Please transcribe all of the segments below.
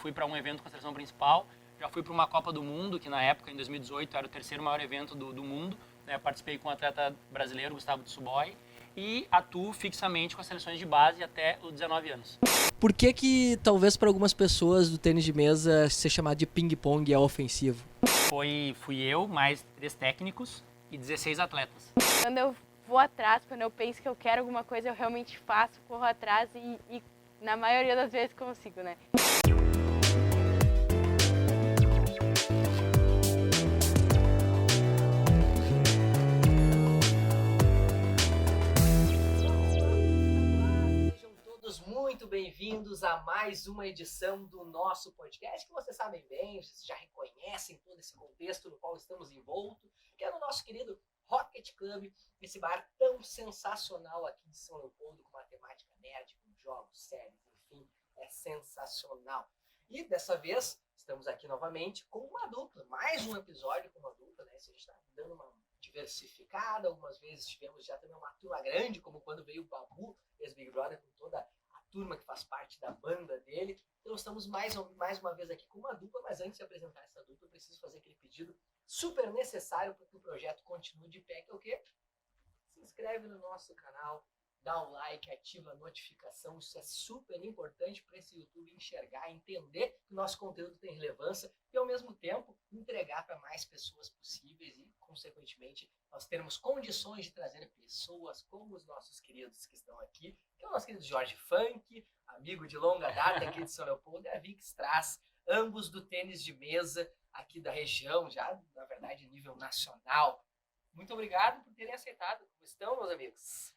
fui para um evento com a seleção principal, já fui para uma Copa do Mundo, que na época, em 2018, era o terceiro maior evento do mundo. Né? Participei com um atleta brasileiro, Gustavo Tsuboi, e atuo fixamente com as seleções de base até os 19 anos. Por que talvez para algumas pessoas do tênis de mesa ser chamado de ping-pong é ofensivo? Fui eu, mais 3 técnicos e 16 atletas. Quando eu vou atrás, quando eu penso que eu quero alguma coisa, eu realmente faço, corro atrás e na maioria das vezes consigo, né? Muito bem-vindos a mais uma edição do nosso podcast, que vocês sabem bem, vocês já reconhecem todo esse contexto no qual estamos envoltos, que é no nosso querido Rocket Club, esse bar tão sensacional aqui de São Leopoldo, com matemática nerd, com jogos, séries, enfim, é sensacional. E dessa vez, estamos aqui novamente com uma dupla, mais um episódio com uma dupla, né? Isso a gente está dando uma diversificada, algumas vezes tivemos já também uma turma grande, como quando veio o Babu, ex-Big Brother, com toda turma que faz parte da banda dele. Então estamos mais uma vez aqui com uma dupla, mas antes de apresentar essa dupla, eu preciso fazer aquele pedido super necessário para que o projeto continue de pé, que é o quê? Se inscreve no nosso canal, dá um like, ativa a notificação, isso é super importante para esse YouTube enxergar, entender que o nosso conteúdo tem relevância e ao mesmo tempo entregar para mais pessoas possíveis e, consequentemente, nós termos condições de trazer pessoas como os nossos queridos que estão aqui, que é o nosso querido Jorge Funk, amigo de longa data aqui de São Leopoldo, e a Vic Strass, ambos do tênis de mesa aqui da região, já, na verdade, nível nacional. Muito obrigado por terem aceitado. Como estão, meus amigos?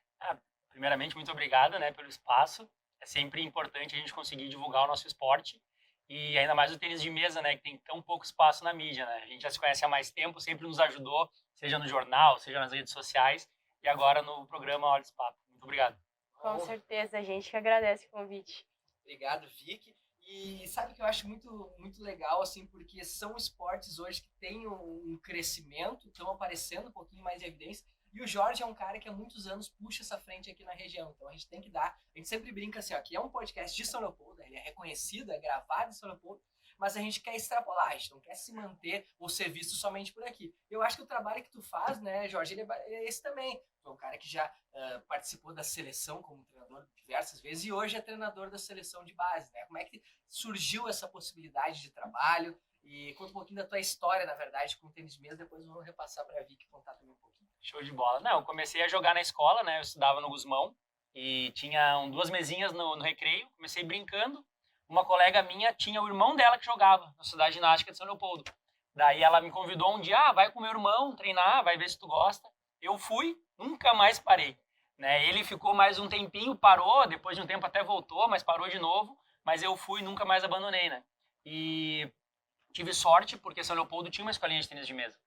Primeiramente, muito obrigado, né, pelo espaço. É sempre importante a gente conseguir divulgar o nosso esporte e ainda mais o tênis de mesa, né, que tem tão pouco espaço na mídia, né? A gente já se conhece há mais tempo, sempre nos ajudou, seja no jornal, seja nas redes sociais e agora no programa Olha esse Papo. Muito obrigado. Com certeza, a gente que agradece o convite. Obrigado, Vic. E sabe que eu acho muito legal, assim, porque são esportes hoje que têm um crescimento, estão aparecendo um pouquinho mais em evidência. E o Jorge é um cara que há muitos anos puxa essa frente aqui na região. Então a gente tem que dar... A gente sempre brinca assim, ó, que é um podcast de São Leopoldo, ele é reconhecido, é gravado em São Leopoldo, mas a gente quer extrapolar, a gente não quer se manter ou ser visto somente por aqui. Eu acho que o trabalho que tu faz, né, Jorge, ele é esse também. Tu é um cara que já participou da seleção como treinador diversas vezes e hoje é treinador da seleção de base, né? Como é que surgiu essa possibilidade de trabalho? E conta um pouquinho da tua história, na verdade, com o tênis de mesa, depois vamos repassar para a Vicky contar também um pouquinho. Show de bola. Não, eu comecei a jogar na escola, né? Eu estudava no Gusmão e tinha 2 mesinhas no recreio. Comecei brincando. Uma colega minha tinha o irmão dela que jogava na Sociedade Ginástica de São Leopoldo. Daí ela me convidou um dia, vai com meu irmão treinar, vai ver se tu gosta. Eu fui, nunca mais parei. Né? Ele ficou mais um tempinho, parou, depois de um tempo até voltou, mas parou de novo. Mas eu fui, nunca mais abandonei, né? E tive sorte porque São Leopoldo tinha uma escolinha de tênis de mesa.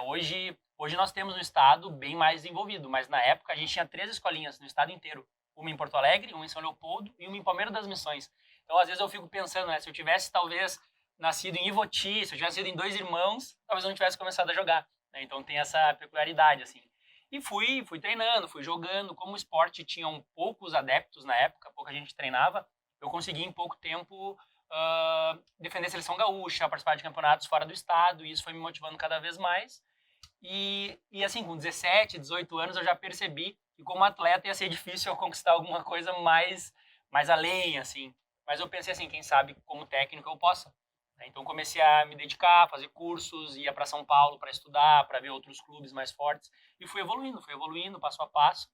Hoje nós temos no estado bem mais desenvolvido, mas na época a gente tinha 3 escolinhas no estado inteiro. Uma em Porto Alegre, uma em São Leopoldo e uma em Palmeiras das Missões. Então, às vezes eu fico pensando, né, se eu tivesse talvez nascido em Ivoti, se eu tivesse nascido em 2 irmãos, talvez eu não tivesse começado a jogar. Né? Então tem essa peculiaridade, assim. E fui treinando, fui jogando. Como o esporte tinha poucos adeptos na época, pouca gente treinava, eu consegui em pouco tempo defender a seleção gaúcha, participar de campeonatos fora do estado, e isso foi me motivando cada vez mais. E assim, com 17, 18 anos, eu já percebi que como atleta ia ser difícil eu conquistar alguma coisa mais além, assim. Mas eu pensei assim, quem sabe como técnico eu possa. Então comecei a me dedicar, a fazer cursos, ia para São Paulo para estudar, para ver outros clubes mais fortes, e fui evoluindo passo a passo.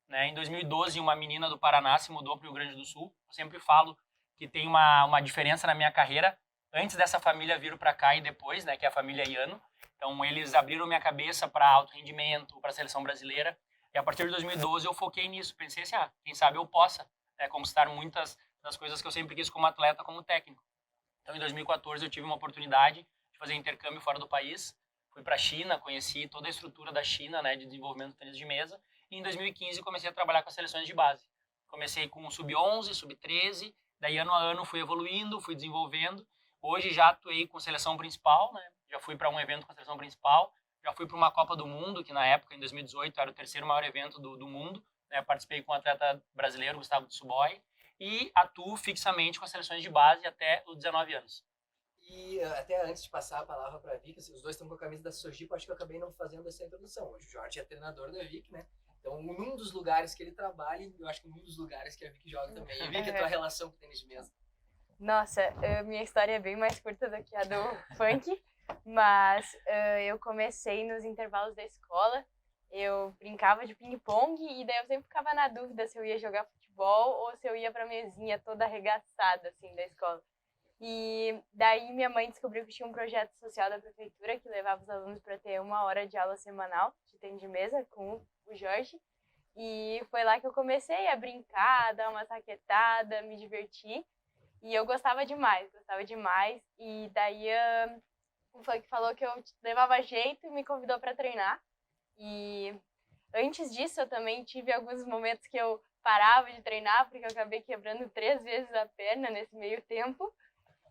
Né? Em 2012, uma menina do Paraná se mudou para o Rio Grande do Sul. Eu sempre falo que tem uma diferença na minha carreira antes dessa família vir para cá e depois, né, que é a família Iano. Então eles abriram minha cabeça para alto rendimento, para a seleção brasileira. E a partir de 2012 eu foquei nisso, pensei assim, quem sabe eu possa, né, conquistar muitas das coisas que eu sempre quis como atleta, como técnico. Então em 2014 eu tive uma oportunidade de fazer intercâmbio fora do país. Fui para a China, conheci toda a estrutura da China, né, de desenvolvimento do tênis de mesa. E em 2015 comecei a trabalhar com as seleções de base. Comecei com o sub-11, sub-13, daí ano a ano fui evoluindo, fui desenvolvendo. Hoje já atuei com seleção principal, né? Já fui para um evento com a seleção principal, já fui para uma Copa do Mundo, que na época, em 2018, era o terceiro maior evento do mundo. Né? Participei com um atleta brasileiro, Gustavo Tsuboi, e atuo fixamente com as seleções de base até os 19 anos. E até antes de passar a palavra para a Vic, os dois estão com a camisa da Sojipa, acho que eu acabei não fazendo essa introdução. Hoje o Jorge é treinador da Vic, né? Então, num dos lugares que ele trabalha, eu acho que num dos lugares que a Vic joga também. E Vic, a tua relação com o tênis de mesa? Nossa, minha história é bem mais curta do que a do funk, mas eu comecei nos intervalos da escola, eu brincava de ping-pong e daí eu sempre ficava na dúvida se eu ia jogar futebol ou se eu ia pra mesinha toda arregaçada, assim, da escola. E daí minha mãe descobriu que tinha um projeto social da prefeitura que levava os alunos para ter 1 hora de aula semanal de tênis de mesa com o Jorge. E foi lá que eu comecei a brincar, dar uma saquetada, me divertir. E eu gostava demais. E daí o funk falou que eu levava jeito e me convidou para treinar. E antes disso eu também tive alguns momentos que eu parava de treinar, porque eu acabei quebrando 3 vezes a perna nesse meio tempo.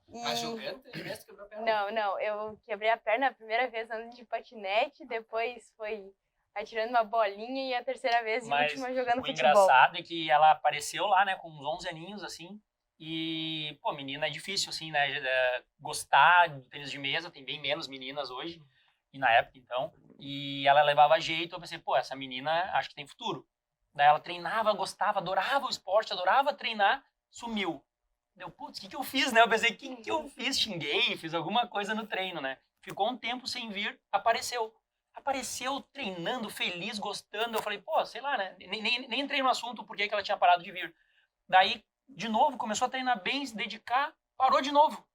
Mas jogando tênis de mesa, quebrou a perna? Não, eu quebrei a perna a primeira vez andando de patinete, depois foi atirando uma bolinha e a terceira vez e última jogando o futebol. engraçado é que ela apareceu lá, né, com uns 11 aninhos, assim, e, pô, menina é difícil, assim, né, gostar de tênis de mesa, tem bem menos meninas hoje, e na época, então, e ela levava jeito, eu pensei, pô, essa menina acho que tem futuro. Daí ela treinava, gostava, adorava o esporte, adorava treinar, sumiu. Deu, putz, o que eu fiz, né? Eu pensei, o que eu fiz? Xinguei, fiz alguma coisa no treino, né? Ficou um tempo sem vir, apareceu. Apareceu treinando, feliz, gostando. Eu falei, pô, sei lá, né? Nem entrei no assunto por que ela tinha parado de vir. Daí, de novo, começou a treinar bem, se dedicar, parou de novo.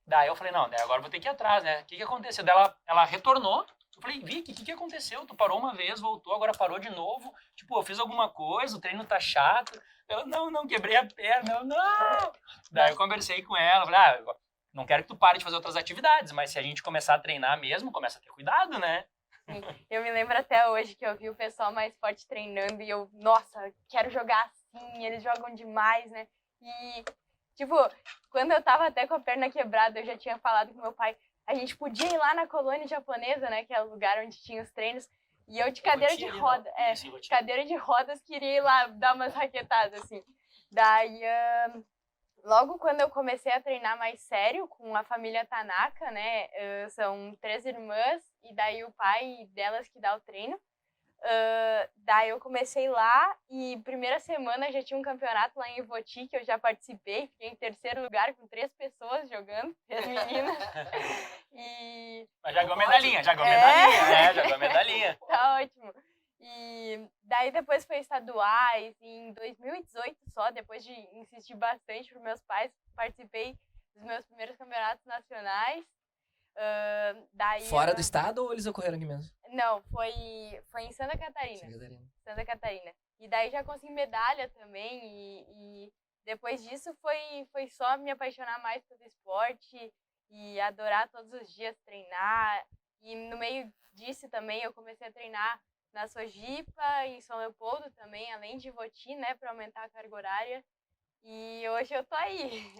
Daí eu falei, não, daí agora eu vou ter que ir atrás, né? O que aconteceu? Daí ela retornou. Eu falei, Vicky, o que aconteceu? Tu parou uma vez, voltou, agora parou de novo. Tipo, eu fiz alguma coisa, o treino tá chato. Eu, não, quebrei a perna. Eu, não. Daí eu conversei com ela, falei, não quero que tu pare de fazer outras atividades, mas se a gente começar a treinar mesmo, começa a ter cuidado, né? Sim. Eu me lembro até hoje que eu vi o pessoal mais forte treinando e eu, nossa, quero jogar assim, eles jogam demais, né? E, tipo, quando eu tava até com a perna quebrada, eu já tinha falado com meu pai, a gente podia ir lá na colônia japonesa, né, que é o lugar onde tinha os treinos, e eu de cadeira de roda, cadeira de rodas, queria ir lá dar umas raquetadas, assim. Daí, logo quando eu comecei a treinar mais sério com a família Tanaka, né, são 3 irmãs, e daí o pai delas que dá o treino. Daí eu comecei lá e primeira semana já tinha um campeonato lá em Ivoti que eu já participei, fiquei em 3º lugar com 3 pessoas jogando, 3 meninas. Mas já ganhou medalhinha, né? Já ganhou medalhinha. Tá ótimo. E daí depois foi estaduais, e em 2018 só, depois de insistir bastante para meus pais, participei dos meus primeiros campeonatos nacionais. Fora do estado ou eles ocorreram aqui mesmo? Não, foi em Santa Catarina. Santa Catarina. E daí já consegui medalha também e depois disso foi só me apaixonar mais pelo esporte e adorar todos os dias treinar. E no meio disso também eu comecei a treinar na Sojipa, em São Leopoldo também, além de Ivoti, né, para aumentar a carga horária. E hoje eu tô aí.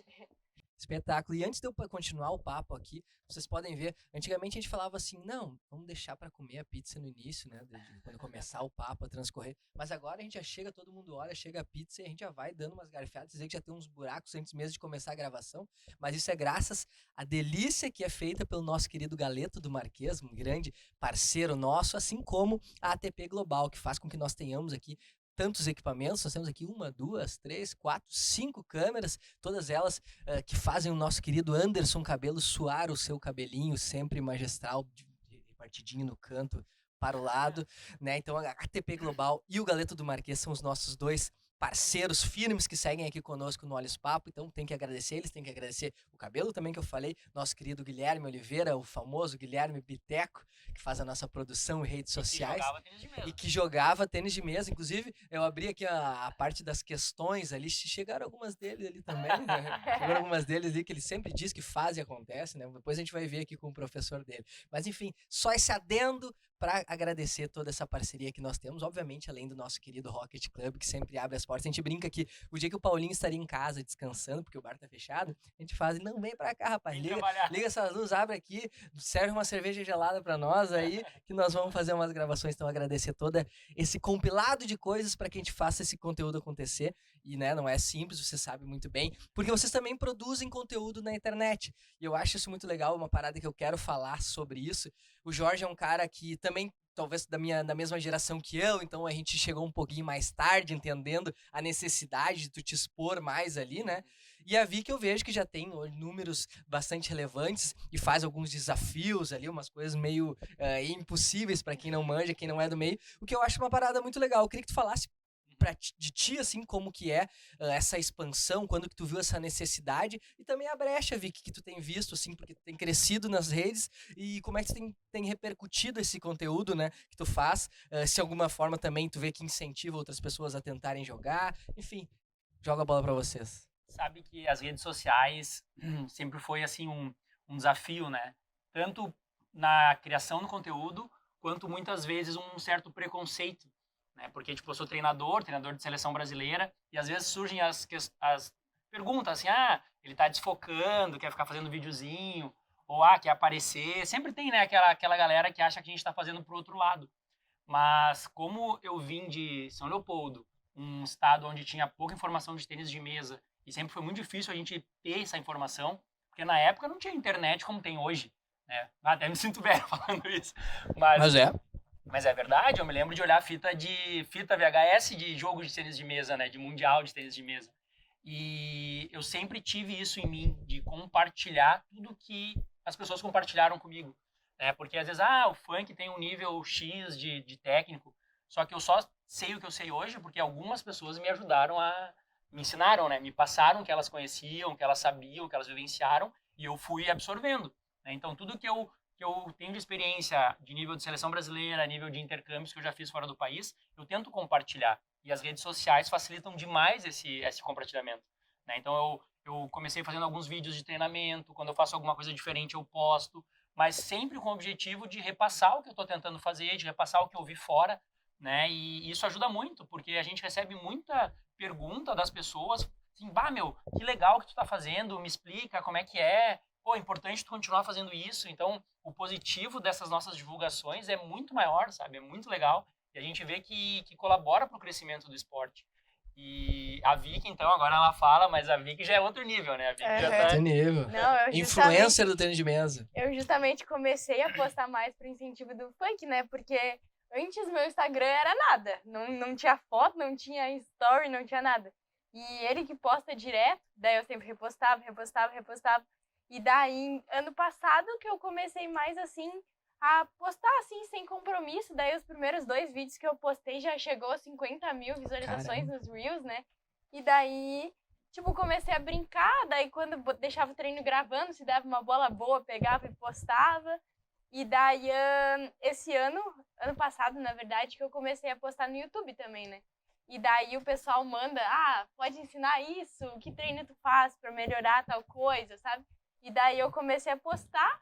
Espetáculo. E antes de eu continuar o papo aqui, vocês podem ver, antigamente a gente falava assim, não, vamos deixar para comer a pizza no início, né, quando começar o papo a transcorrer, mas agora a gente já chega, todo mundo olha, chega a pizza e a gente já vai dando umas garfiadas, dizer que já tem uns buracos antes mesmo de começar a gravação, mas isso é graças à delícia que é feita pelo nosso querido Galeto do Marquês, um grande parceiro nosso, assim como a ATP Global, que faz com que nós tenhamos aqui tantos equipamentos, nós temos aqui 1, 2, 3, 4, 5 câmeras, todas elas que fazem o nosso querido Anderson Cabelo suar o seu cabelinho sempre magistral, partidinho no canto para o lado, né? Então a ATP Global e o Galeto do Marquês são os nossos 2 parceiros firmes que seguem aqui conosco no Olhos Papo, então tem que agradecer eles, tem que agradecer o Cabelo também que eu falei, nosso querido Guilherme Oliveira, o famoso Guilherme Biteco, que faz a nossa produção e redes sociais. E que jogava tênis de mesa. Inclusive, eu abri aqui a parte das questões ali, chegaram algumas deles ali também, né? Chegaram algumas deles ali que ele sempre diz que faz e acontece, né? Depois a gente vai ver aqui com o professor dele. Mas enfim, só esse adendo para agradecer toda essa parceria que nós temos, obviamente, além do nosso querido Rocket Club, que sempre abre as portas. A gente brinca que o dia que o Paulinho estaria em casa descansando, porque o bar tá fechado, a gente faz, não, vem pra cá, rapaz. Vem Liga, trabalhar. liga essas luzes, abre aqui, serve uma cerveja gelada pra nós aí, que nós vamos fazer umas gravações. Então, agradecer todo esse compilado de coisas para que a gente faça esse conteúdo acontecer. E, né, não é simples, você sabe muito bem, porque vocês também produzem conteúdo na internet. E eu acho isso muito legal, uma parada que eu quero falar sobre isso. O Jorge é um cara que também, talvez da mesma geração que eu, então a gente chegou um pouquinho mais tarde, entendendo a necessidade de tu te expor mais ali, né? E a Vicky eu vejo que já tem números bastante relevantes e faz alguns desafios ali, umas coisas meio impossíveis para quem não manja, quem não é do meio, o que eu acho uma parada muito legal. Eu queria que tu falasse de ti, assim, como que é essa expansão, quando que tu viu essa necessidade e também a brecha, Vicky, que tu tem visto, assim, porque tu tem crescido nas redes e como é que tu tem repercutido esse conteúdo, né, que tu faz, se de alguma forma também tu vê que incentiva outras pessoas a tentarem jogar, enfim, joga a bola pra vocês. Sabe que as redes sociais sempre foi, assim, um desafio, né, tanto na criação do conteúdo, quanto muitas vezes um certo preconceito, né? Porque, tipo, eu sou treinador de seleção brasileira, e às vezes surgem as perguntas assim, ele tá desfocando, quer ficar fazendo videozinho, ou quer aparecer. Sempre tem, né, aquela galera que acha que a gente tá fazendo pro outro lado. Mas como eu vim de São Leopoldo, um estado onde tinha pouca informação de tênis de mesa, e sempre foi muito difícil a gente ter essa informação, porque na época não tinha internet como tem hoje, né? Até me sinto velho falando isso. Mas é verdade, eu me lembro de olhar fita VHS de jogo de tênis de mesa, né, de mundial de tênis de mesa. E eu sempre tive isso em mim, de compartilhar tudo que as pessoas compartilharam comigo, né? Porque às vezes, o funk tem um nível X de técnico, só que eu só sei o que eu sei hoje porque algumas pessoas me ajudaram me ensinaram, né? Me passaram o que elas conheciam, o que elas sabiam, o que elas vivenciaram, e eu fui absorvendo, né? Então, tudo que eu tenho de experiência de nível de seleção brasileira, nível de intercâmbios que eu já fiz fora do país, eu tento compartilhar. E as redes sociais facilitam demais esse compartilhamento, né? Então, eu comecei fazendo alguns vídeos de treinamento, quando eu faço alguma coisa diferente eu posto, mas sempre com o objetivo de repassar o que eu estou tentando fazer, de repassar o que eu vi fora, né? E isso ajuda muito, porque a gente recebe muita pergunta das pessoas, assim, meu, que legal que tu tá fazendo, me explica como é que é, pô, é importante tu continuar fazendo isso. Então, o positivo dessas nossas divulgações é muito maior, sabe? É muito legal. E a gente vê que colabora para o crescimento do esporte. E a Vicky, então, agora ela fala, mas a Vicky já é outro nível, né? A Vicky já tá... Outro nível. Não, Influencer do tênis de mesa. Eu justamente comecei a postar mais pro incentivo do funk, né? Porque antes meu Instagram era nada. Não tinha foto, não tinha story, não tinha nada. E ele que posta direto, daí eu sempre repostava. E daí, ano passado, que eu comecei mais, assim, a postar, assim, sem compromisso. Daí, os primeiros 2 vídeos que eu postei já chegou a 50 mil visualizações nos Reels, né? E daí, tipo, comecei a brincar. Daí, quando deixava o treino gravando, se dava uma bola boa, pegava e postava. E daí, esse ano passado, na verdade, que eu comecei a postar no YouTube também, né? E daí o pessoal manda, pode ensinar isso? Que treino tu faz pra melhorar tal coisa, sabe? E daí eu comecei a postar.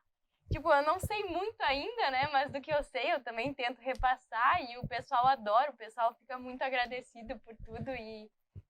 Tipo, eu não sei muito ainda, né? Mas do que eu sei, eu também tento repassar. E o pessoal adora, o pessoal fica muito agradecido por tudo. E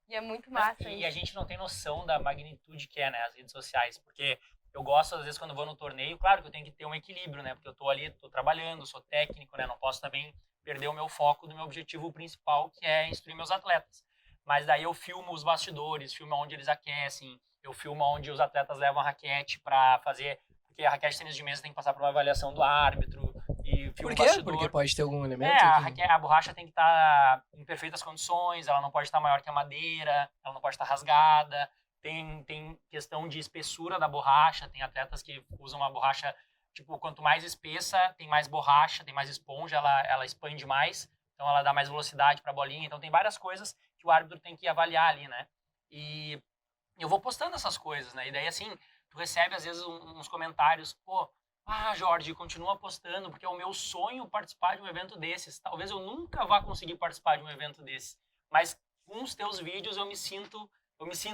é muito massa. E a gente não tem noção da magnitude que é, né? As redes sociais. Porque eu gosto, às vezes, quando vou no torneio, claro que eu tenho que ter um equilíbrio, né? Porque eu tô ali, tô trabalhando, sou técnico, né? Não posso também perder o meu foco do meu objetivo principal, que é instruir meus atletas. Mas daí eu filmo os bastidores, filmo onde eles aquecem, eu filmo onde os atletas levam a raquete para fazer, porque a raquete de tênis de mesa tem que passar por uma avaliação do árbitro, e filmo Por quê? bastidor. Porque pode ter algum elemento? A borracha tem que estar em perfeitas condições, ela não pode estar maior que a madeira, ela não pode estar rasgada, tem questão de espessura da borracha, tem atletas que usam uma borracha, tipo, quanto mais espessa, tem mais borracha, tem mais esponja, ela expande mais, então ela dá mais velocidade para a bolinha, então tem várias coisas que o árbitro tem que avaliar ali, né? E eu vou postando essas coisas, né? E daí, assim, tu recebe, às vezes, uns comentários, pô, Jorge, continua postando, porque é o meu sonho participar de um evento desses. Talvez eu nunca vá conseguir participar de um evento desses, mas com os teus vídeos eu me sinto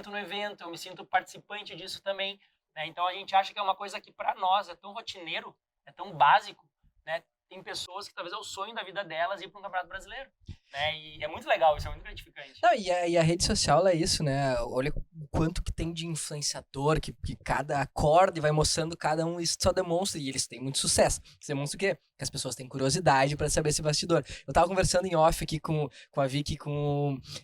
no evento, eu me sinto participante disso também, né? Então a gente acha que é uma coisa que para nós é tão rotineiro, é tão básico, né? Tem pessoas que talvez é o sonho da vida delas ir para um campeonato brasileiro, né? E é muito legal, isso é muito gratificante. Não, e a rede social é isso, né? Olha quanto que tem de influenciador, que cada acorde vai mostrando cada um, isso só demonstra, e eles têm muito sucesso. Isso demonstra o quê? Que as pessoas têm curiosidade pra saber esse bastidor. Eu tava conversando em off aqui com a Vicky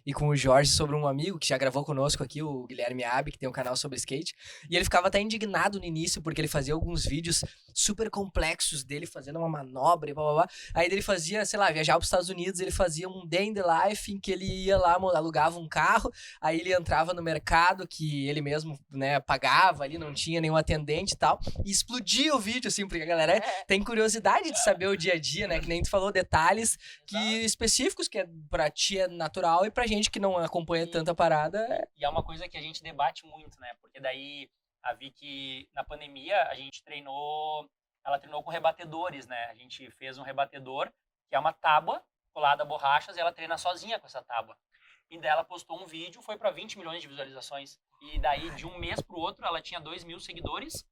e com o Jorge sobre um amigo que já gravou conosco aqui, o Guilherme Abi, que tem um canal sobre skate, e ele ficava até indignado no início, porque ele fazia alguns vídeos super complexos dele fazendo uma manobra e blá blá blá. Aí ele fazia, sei lá, viajava pros Estados Unidos, ele fazia um day in the life em que ele ia lá, alugava um carro, aí ele entrava no mercado que ele mesmo, né, pagava ali, não tinha nenhum atendente e tal, e explodia o vídeo, assim, porque a galera tem curiosidade de saber o dia a dia, né, que nem tu falou, detalhes que específicos, que pra ti é natural e pra gente que não acompanha tanta parada... E é uma coisa que a gente debate muito, né, porque daí a Vicky, na pandemia, ela treinou com rebatedores, né, a gente fez um rebatedor, que é uma tábua colada a borrachas, e ela treina sozinha com essa tábua. E daí ela postou um vídeo, foi para 20 milhões de visualizações. E daí, de um mês pro outro, ela tinha 2 mil seguidores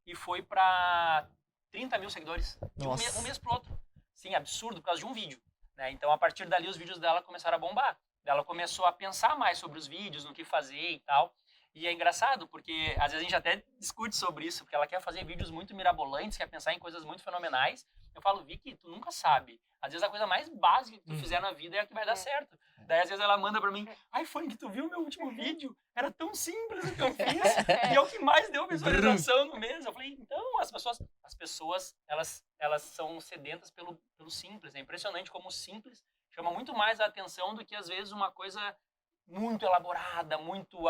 e foi para 30 mil seguidores. De um mês pro outro. Sim, absurdo, por causa de um vídeo. Né? Então, a partir dali, os vídeos dela começaram a bombar. Ela começou a pensar mais sobre os vídeos, no que fazer e tal. E é engraçado, porque às vezes a gente até discute sobre isso, porque ela quer fazer vídeos muito mirabolantes, quer pensar em coisas muito fenomenais. Eu falo, Vicky, tu nunca sabe. Às vezes a coisa mais básica que tu fizer na vida é a que vai dar certo. Daí às vezes ela manda pra mim, ai, Funk, tu viu meu último vídeo? Era tão simples o que eu fiz. E é o que mais deu visualização no mês. Eu falei, então, as pessoas elas são sedentas pelo simples. É impressionante como o simples chama muito mais a atenção do que às vezes uma coisa muito elaborada, muito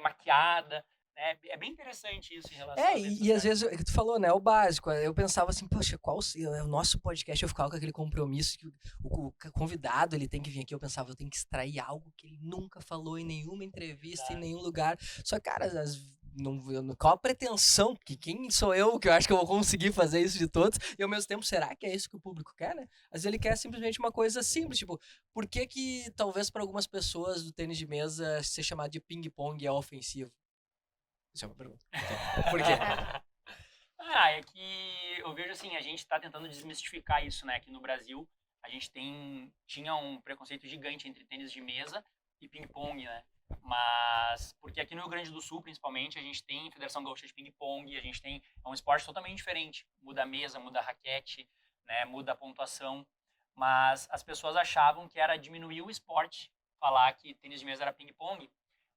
maquiada. É bem interessante isso em relação a isso. E às vezes, tu falou, né, o básico, eu pensava assim, poxa, qual é o nosso podcast? Eu ficava com aquele compromisso que o convidado, ele tem que vir aqui, eu pensava, eu tenho que extrair algo que ele nunca falou em nenhuma entrevista, em nenhum lugar. Só, cara, qual a pretensão? Que quem sou eu que eu acho que eu vou conseguir fazer isso de todos? E ao mesmo tempo, será que é isso que o público quer, né? Às vezes ele quer simplesmente uma coisa simples, tipo, por que talvez para algumas pessoas do tênis de mesa ser chamado de ping-pong é ofensivo? Isso é uma pergunta. Por quê? É que eu vejo assim, a gente está tentando desmistificar isso, né? Aqui no Brasil, a gente tinha um preconceito gigante entre tênis de mesa e ping-pong, né? Mas, porque aqui no Rio Grande do Sul, principalmente, a gente tem Federação Gaúcha de Ping-Pong, é um esporte totalmente diferente. Muda a mesa, muda a raquete, né? Muda a pontuação. Mas as pessoas achavam que era diminuir o esporte, falar que tênis de mesa era ping-pong.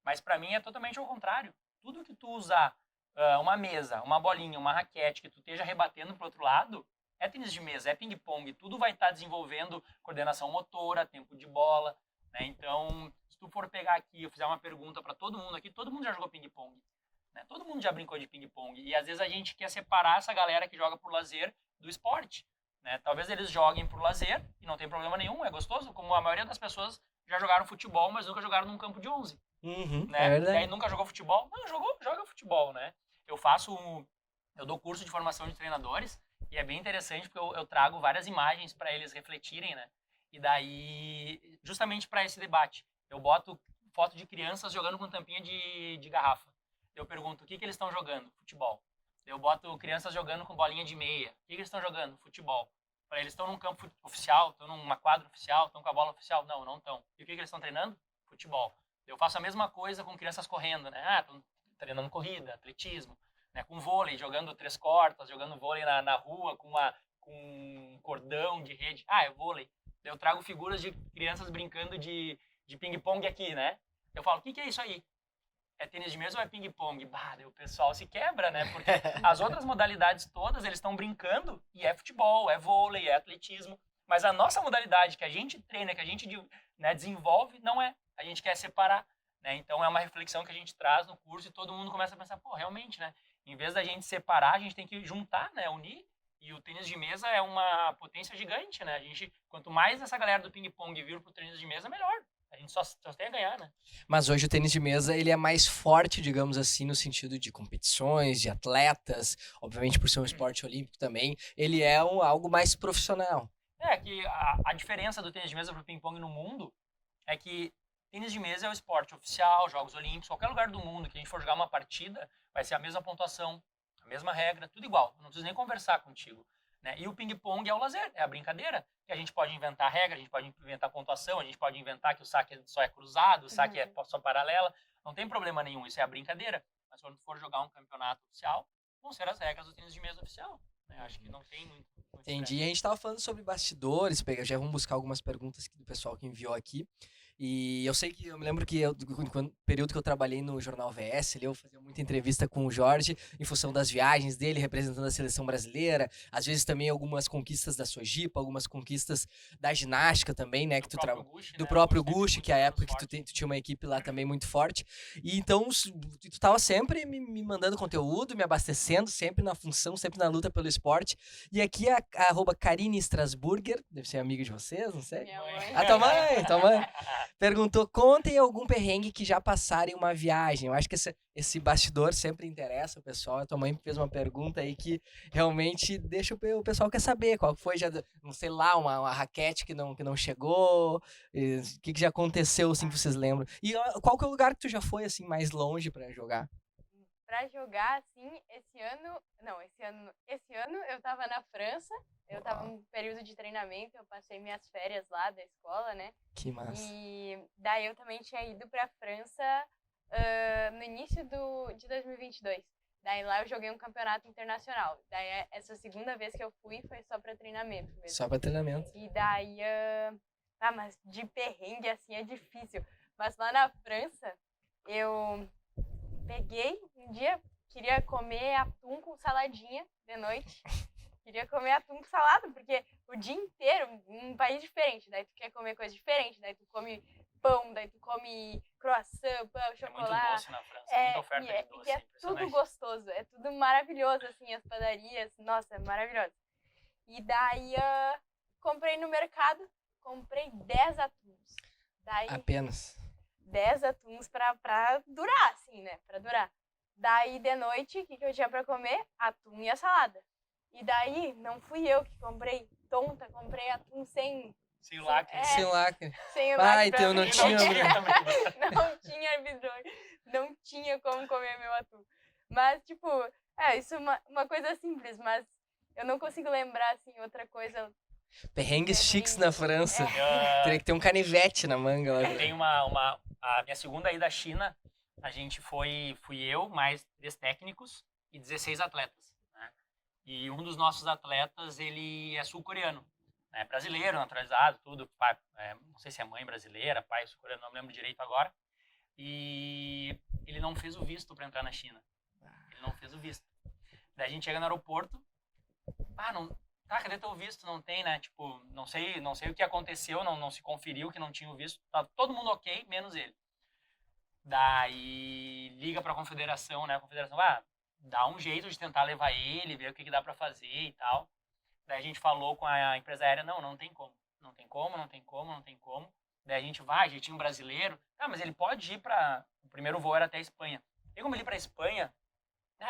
Mas para mim é totalmente ao contrário. Tudo que tu usar uma mesa, uma bolinha, uma raquete, que tu esteja rebatendo pro outro lado, é tênis de mesa, é ping-pong. Tudo vai estar desenvolvendo coordenação motora, tempo de bola, né? Então, se tu for pegar aqui e eu fizer uma pergunta para todo mundo aqui, todo mundo já jogou ping-pong, né? Todo mundo já brincou de ping-pong. E às vezes a gente quer separar essa galera que joga por lazer do esporte, né? Talvez eles joguem por lazer e não tem problema nenhum, é gostoso, como a maioria das pessoas já jogaram futebol, mas nunca jogaram num campo de 11. Né? É verdade. E aí nunca jogou futebol? Não, joga futebol, né? Eu dou curso de formação de treinadores e é bem interessante porque eu trago várias imagens para eles refletirem, né? E daí, justamente para esse debate, eu boto foto de crianças jogando com tampinha de garrafa. Eu pergunto, o que eles estão jogando? Futebol. Eu boto crianças jogando com bolinha de meia. O que eles estão jogando? Futebol. Eles estão num campo oficial, estão numa quadra oficial, estão com a bola oficial? Não estão. E o que eles estão treinando? Futebol. Eu faço a mesma coisa com crianças correndo, né? Estão treinando corrida, atletismo, né? Com vôlei, jogando 3 cortas, jogando vôlei na rua com um cordão de rede. É vôlei. Eu trago figuras de crianças brincando de ping-pong aqui, né? Eu falo, o que é isso aí? É tênis de mesa ou é ping-pong? Daí o pessoal se quebra, né? Porque as outras modalidades todas, eles estão brincando e é futebol, é vôlei, é atletismo. Mas a nossa modalidade que a gente treina, que a gente desenvolve, não é. A gente quer separar, né? Então é uma reflexão que a gente traz no curso e todo mundo começa a pensar, realmente, né? Em vez da gente separar, a gente tem que juntar, né? Unir. E o tênis de mesa é uma potência gigante, né? Quanto mais essa galera do ping-pong vir pro tênis de mesa, melhor. A gente só tem a ganhar, né? Mas hoje o tênis de mesa, ele é mais forte, digamos assim, no sentido de competições, de atletas, obviamente por ser um esporte olímpico também, ele é algo mais profissional. Que a diferença do tênis de mesa pro ping-pong no mundo é que tênis de mesa é o esporte oficial, Jogos Olímpicos, qualquer lugar do mundo que a gente for jogar uma partida, vai ser a mesma pontuação, a mesma regra, tudo igual. Eu não preciso nem conversar contigo, né? E o ping-pong é o lazer, é a brincadeira, que a gente pode inventar regra, a gente pode inventar pontuação, a gente pode inventar que o saque só é cruzado, o saque é só paralela. Não tem problema nenhum, isso é a brincadeira. Mas quando for jogar um campeonato oficial, vão ser as regras do tênis de mesa oficial. Né? Acho que não tem muito Entendi. A gente tava falando sobre bastidores, já vamos buscar algumas perguntas do pessoal que enviou aqui. E eu sei que, eu me lembro que no período que eu trabalhei no Jornal VS, ali eu fazia muita entrevista com o Jorge, em função das viagens dele, representando a seleção brasileira, às vezes também algumas conquistas da Sojipa, algumas conquistas da ginástica também, né, que do próprio Gushi, que é a época que tu tinha uma equipe lá também muito forte. E então, tu tava sempre me mandando conteúdo, me abastecendo, sempre na função, sempre na luta pelo esporte. E aqui a @Karine Strasburger, deve ser amiga de vocês, não sei. Minha mãe. A tua mãe. Perguntou, contem algum perrengue que já passaram em uma viagem. Eu acho que esse bastidor sempre interessa o pessoal. A tua mãe fez uma pergunta aí que realmente deixa o pessoal quer saber. Qual foi, já, não sei lá, uma raquete que não chegou. O que já aconteceu, assim, que vocês lembram. E qual que é o lugar que tu já foi, assim, mais longe pra jogar? Pra jogar, assim, esse ano eu tava na França, eu tava num período de treinamento, eu passei minhas férias lá da escola, né? Que massa. E daí eu também tinha ido pra França no início de 2022. Daí lá eu joguei um campeonato internacional. Daí essa segunda vez que eu fui foi só pra treinamento mesmo. Só pra treinamento. E daí, mas de perrengue, assim, é difícil. Mas lá na França, eu peguei um dia, queria comer atum com saladinha de noite. Queria comer atum com salada, porque o dia inteiro, um país diferente, daí tu quer comer coisa diferente, daí tu come pão, daí tu come croissant, pão, chocolate. É muito doce na França, muita oferta de doce. E é tudo gostoso, é tudo maravilhoso, assim, as padarias, nossa, é maravilhoso. E daí, comprei no mercado, comprei 10 atuns. Daí, apenas 10 atuns pra durar, assim, né? Pra durar. Daí, de noite, o que eu tinha pra comer? Atum e a salada. E daí, não fui eu que comprei tonta, comprei atum sem lacre. Sem lacre. Sem o lacre. Então não tinha. Não tinha arbitrói. Não tinha como comer meu atum. Mas, tipo, isso é uma coisa simples, mas eu não consigo lembrar, assim, outra coisa. Perrengues chiques na França. Teria que ter um canivete na manga lá. Tem a minha segunda ida à China, a gente fui eu, mais 3 técnicos e 16 atletas. Né? E um dos nossos atletas, ele é sul-coreano. Né? Brasileiro, naturalizado, tudo. Pai, não sei se é mãe brasileira, pai sul-coreano, não me lembro direito agora. E ele não fez o visto para entrar na China. Ele não fez o visto. Daí a gente chega no aeroporto, cadê teu visto? Não tem, né? Tipo, não sei o que aconteceu, não se conferiu que não tinha o visto. Tá todo mundo ok, menos ele. Daí liga pra confederação, né? A confederação, dá um jeito de tentar levar ele, ver o que dá pra fazer e tal. Daí a gente falou com a empresa aérea, não tem como. Não tem como. Daí a gente vai, tinha um brasileiro. Mas ele pode ir pra... O primeiro voo era até a Espanha. Tem como ele ir pra Espanha?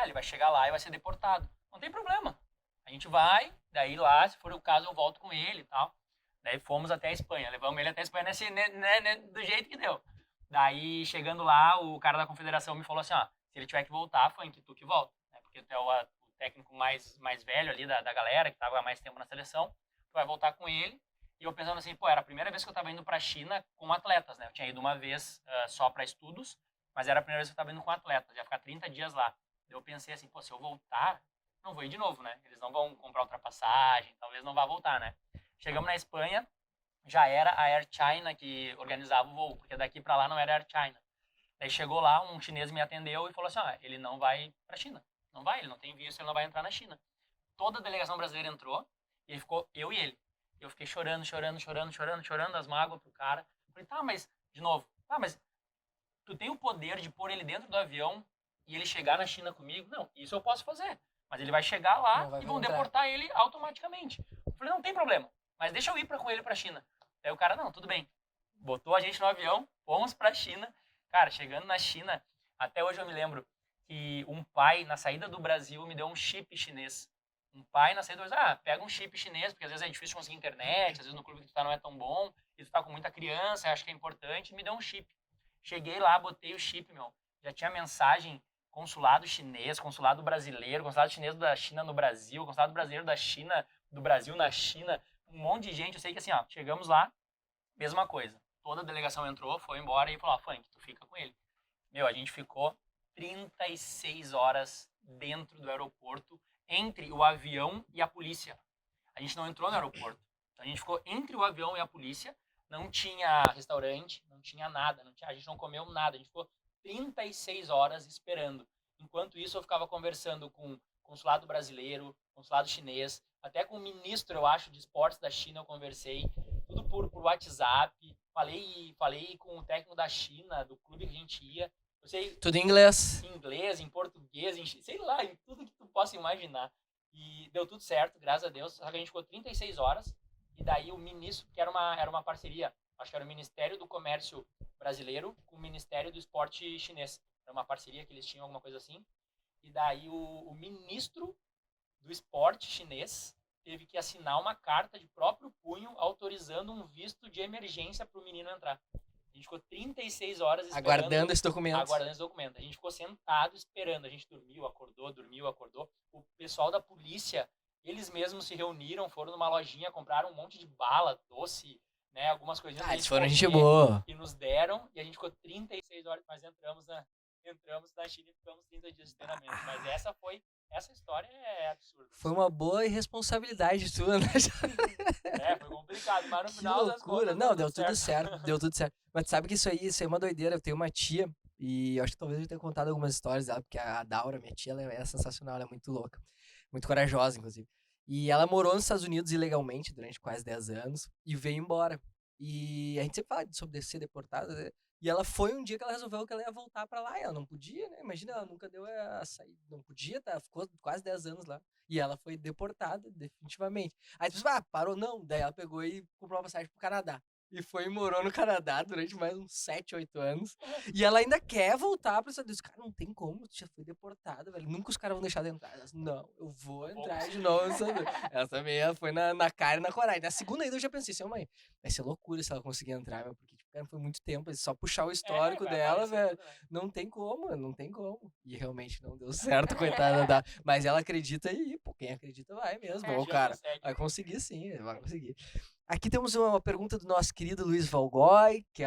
Ele vai chegar lá e vai ser deportado. Não tem problema. A gente vai, daí lá, se for o caso, eu volto com ele e tal. Daí fomos até a Espanha, levamos ele até a Espanha do jeito que deu. Daí, chegando lá, o cara da confederação me falou assim, se ele tiver que voltar, Funk, tu que volta. Né? Porque tu é o técnico mais velho ali da galera, que tava há mais tempo na seleção. Tu vai voltar com ele. E eu pensando assim, era a primeira vez que eu tava indo pra China com atletas, né? Eu tinha ido uma vez só pra estudos, mas era a primeira vez que eu tava indo com atletas. Ia ficar 30 dias lá. Daí eu pensei assim, se eu voltar, não vou ir de novo, né? Eles não vão comprar ultrapassagem, talvez não vá voltar, né? Chegamos na Espanha, já era a Air China que organizava o voo, porque daqui pra lá não era Air China. Daí chegou lá, um chinês me atendeu e falou assim, ele não vai pra China. Não vai, ele não tem visto, ele não vai entrar na China. Toda a delegação brasileira entrou e ficou eu e ele. Eu fiquei chorando as mágoas pro cara. Falei, mas, de novo, mas tu tem o poder de pôr ele dentro do avião e ele chegar na China comigo? Não, isso eu posso fazer. Mas ele vai chegar lá e vão deportar ele automaticamente. Eu falei, não tem problema, mas deixa eu ir com ele pra China. Daí o cara, não, tudo bem. Botou a gente no avião, fomos pra China. Cara, chegando na China, até hoje eu me lembro que um pai, na saída do Brasil, me deu um chip chinês. Um pai na saída do Brasil, pega um chip chinês, porque às vezes é difícil conseguir internet, às vezes no clube que tu tá não é tão bom, e tu tá com muita criança, acho que é importante, me deu um chip. Cheguei lá, botei o chip, já tinha mensagem, consulado chinês, consulado brasileiro, consulado chinês da China no Brasil, consulado brasileiro da China, do Brasil na China, um monte de gente. Eu sei que assim, chegamos lá, mesma coisa. Toda a delegação entrou, foi embora e falou, Funk, tu fica com ele. A gente ficou 36 horas dentro do aeroporto, entre o avião e a polícia. A gente não entrou no aeroporto. A gente ficou entre o avião e a polícia, não tinha restaurante, não tinha nada, a gente não comeu nada, a gente ficou 36 horas esperando. Enquanto isso, eu ficava conversando com o consulado brasileiro, consulado chinês, até com o ministro, eu acho, de esportes da China eu conversei, tudo por WhatsApp, falei com o técnico da China, do clube que a gente ia, eu sei, Tudo em inglês. em inglês, em português, sei lá, em tudo que tu possa imaginar. E deu tudo certo, graças a Deus, só que a gente ficou 36 horas, e daí o ministro, que era uma parceria, acho que era o Ministério do Comércio brasileiro com o Ministério do Esporte chinês. Era uma parceria que eles tinham, alguma coisa assim. E daí o ministro do esporte chinês teve que assinar uma carta de próprio punho autorizando um visto de emergência para o menino entrar. A gente ficou 36 horas esperando. Aguardando esse documento. Aguardando esse documento. A gente ficou sentado esperando. A gente dormiu, acordou. O pessoal da polícia, eles mesmos se reuniram, foram numa lojinha, compraram um monte de bala, doce, né, algumas coisinhas. Eles foram gente boa. E nos deram, e a gente ficou 36 horas, mas entramos na China e ficamos 30 dias de treinamento. Mas essa história é absurda. Foi uma boa irresponsabilidade sua, né? Foi complicado, mas no Que final das loucura. contas Não, deu tudo certo, deu tudo certo. Mas sabe que isso aí é uma doideira. Eu tenho uma tia, e eu acho que talvez eu tenha contado algumas histórias dela, porque a Daura, minha tia, ela é sensacional, ela é muito louca. Muito corajosa, inclusive. E ela morou nos Estados Unidos ilegalmente durante quase 10 anos e veio embora. E a gente sempre fala sobre ser deportada, né? E ela foi um dia que ela resolveu que ela ia voltar pra lá. E ela não podia, né? Imagina, ela nunca deu a sair. Não podia, tá? Ficou quase 10 anos lá. E ela foi deportada, definitivamente. Aí tu pensa, parou? Não. Daí ela pegou e comprou uma passagem pro Canadá. E foi e morou no Canadá durante mais uns 7, 8 anos. E ela ainda quer voltar para os Estados Unidos. Cara, não tem como, tu já foi deportada, velho. Nunca os caras vão deixar de entrar. Ela disse, não, eu vou entrar de novo, sabe? Ela também foi na cara e na coragem. Na segunda ainda eu já pensei assim, mãe, vai ser loucura se ela conseguir entrar, meu, porque, tipo, cara, foi muito tempo. Só puxar o histórico dela, velho. Não tem como, não tem como. E realmente não deu certo, coitada da. Mas ela acredita aí, pô, quem acredita vai mesmo. Ô, cara, vai conseguir sim, vai conseguir. Aqui temos uma pergunta do nosso querido Luiz Valgói, que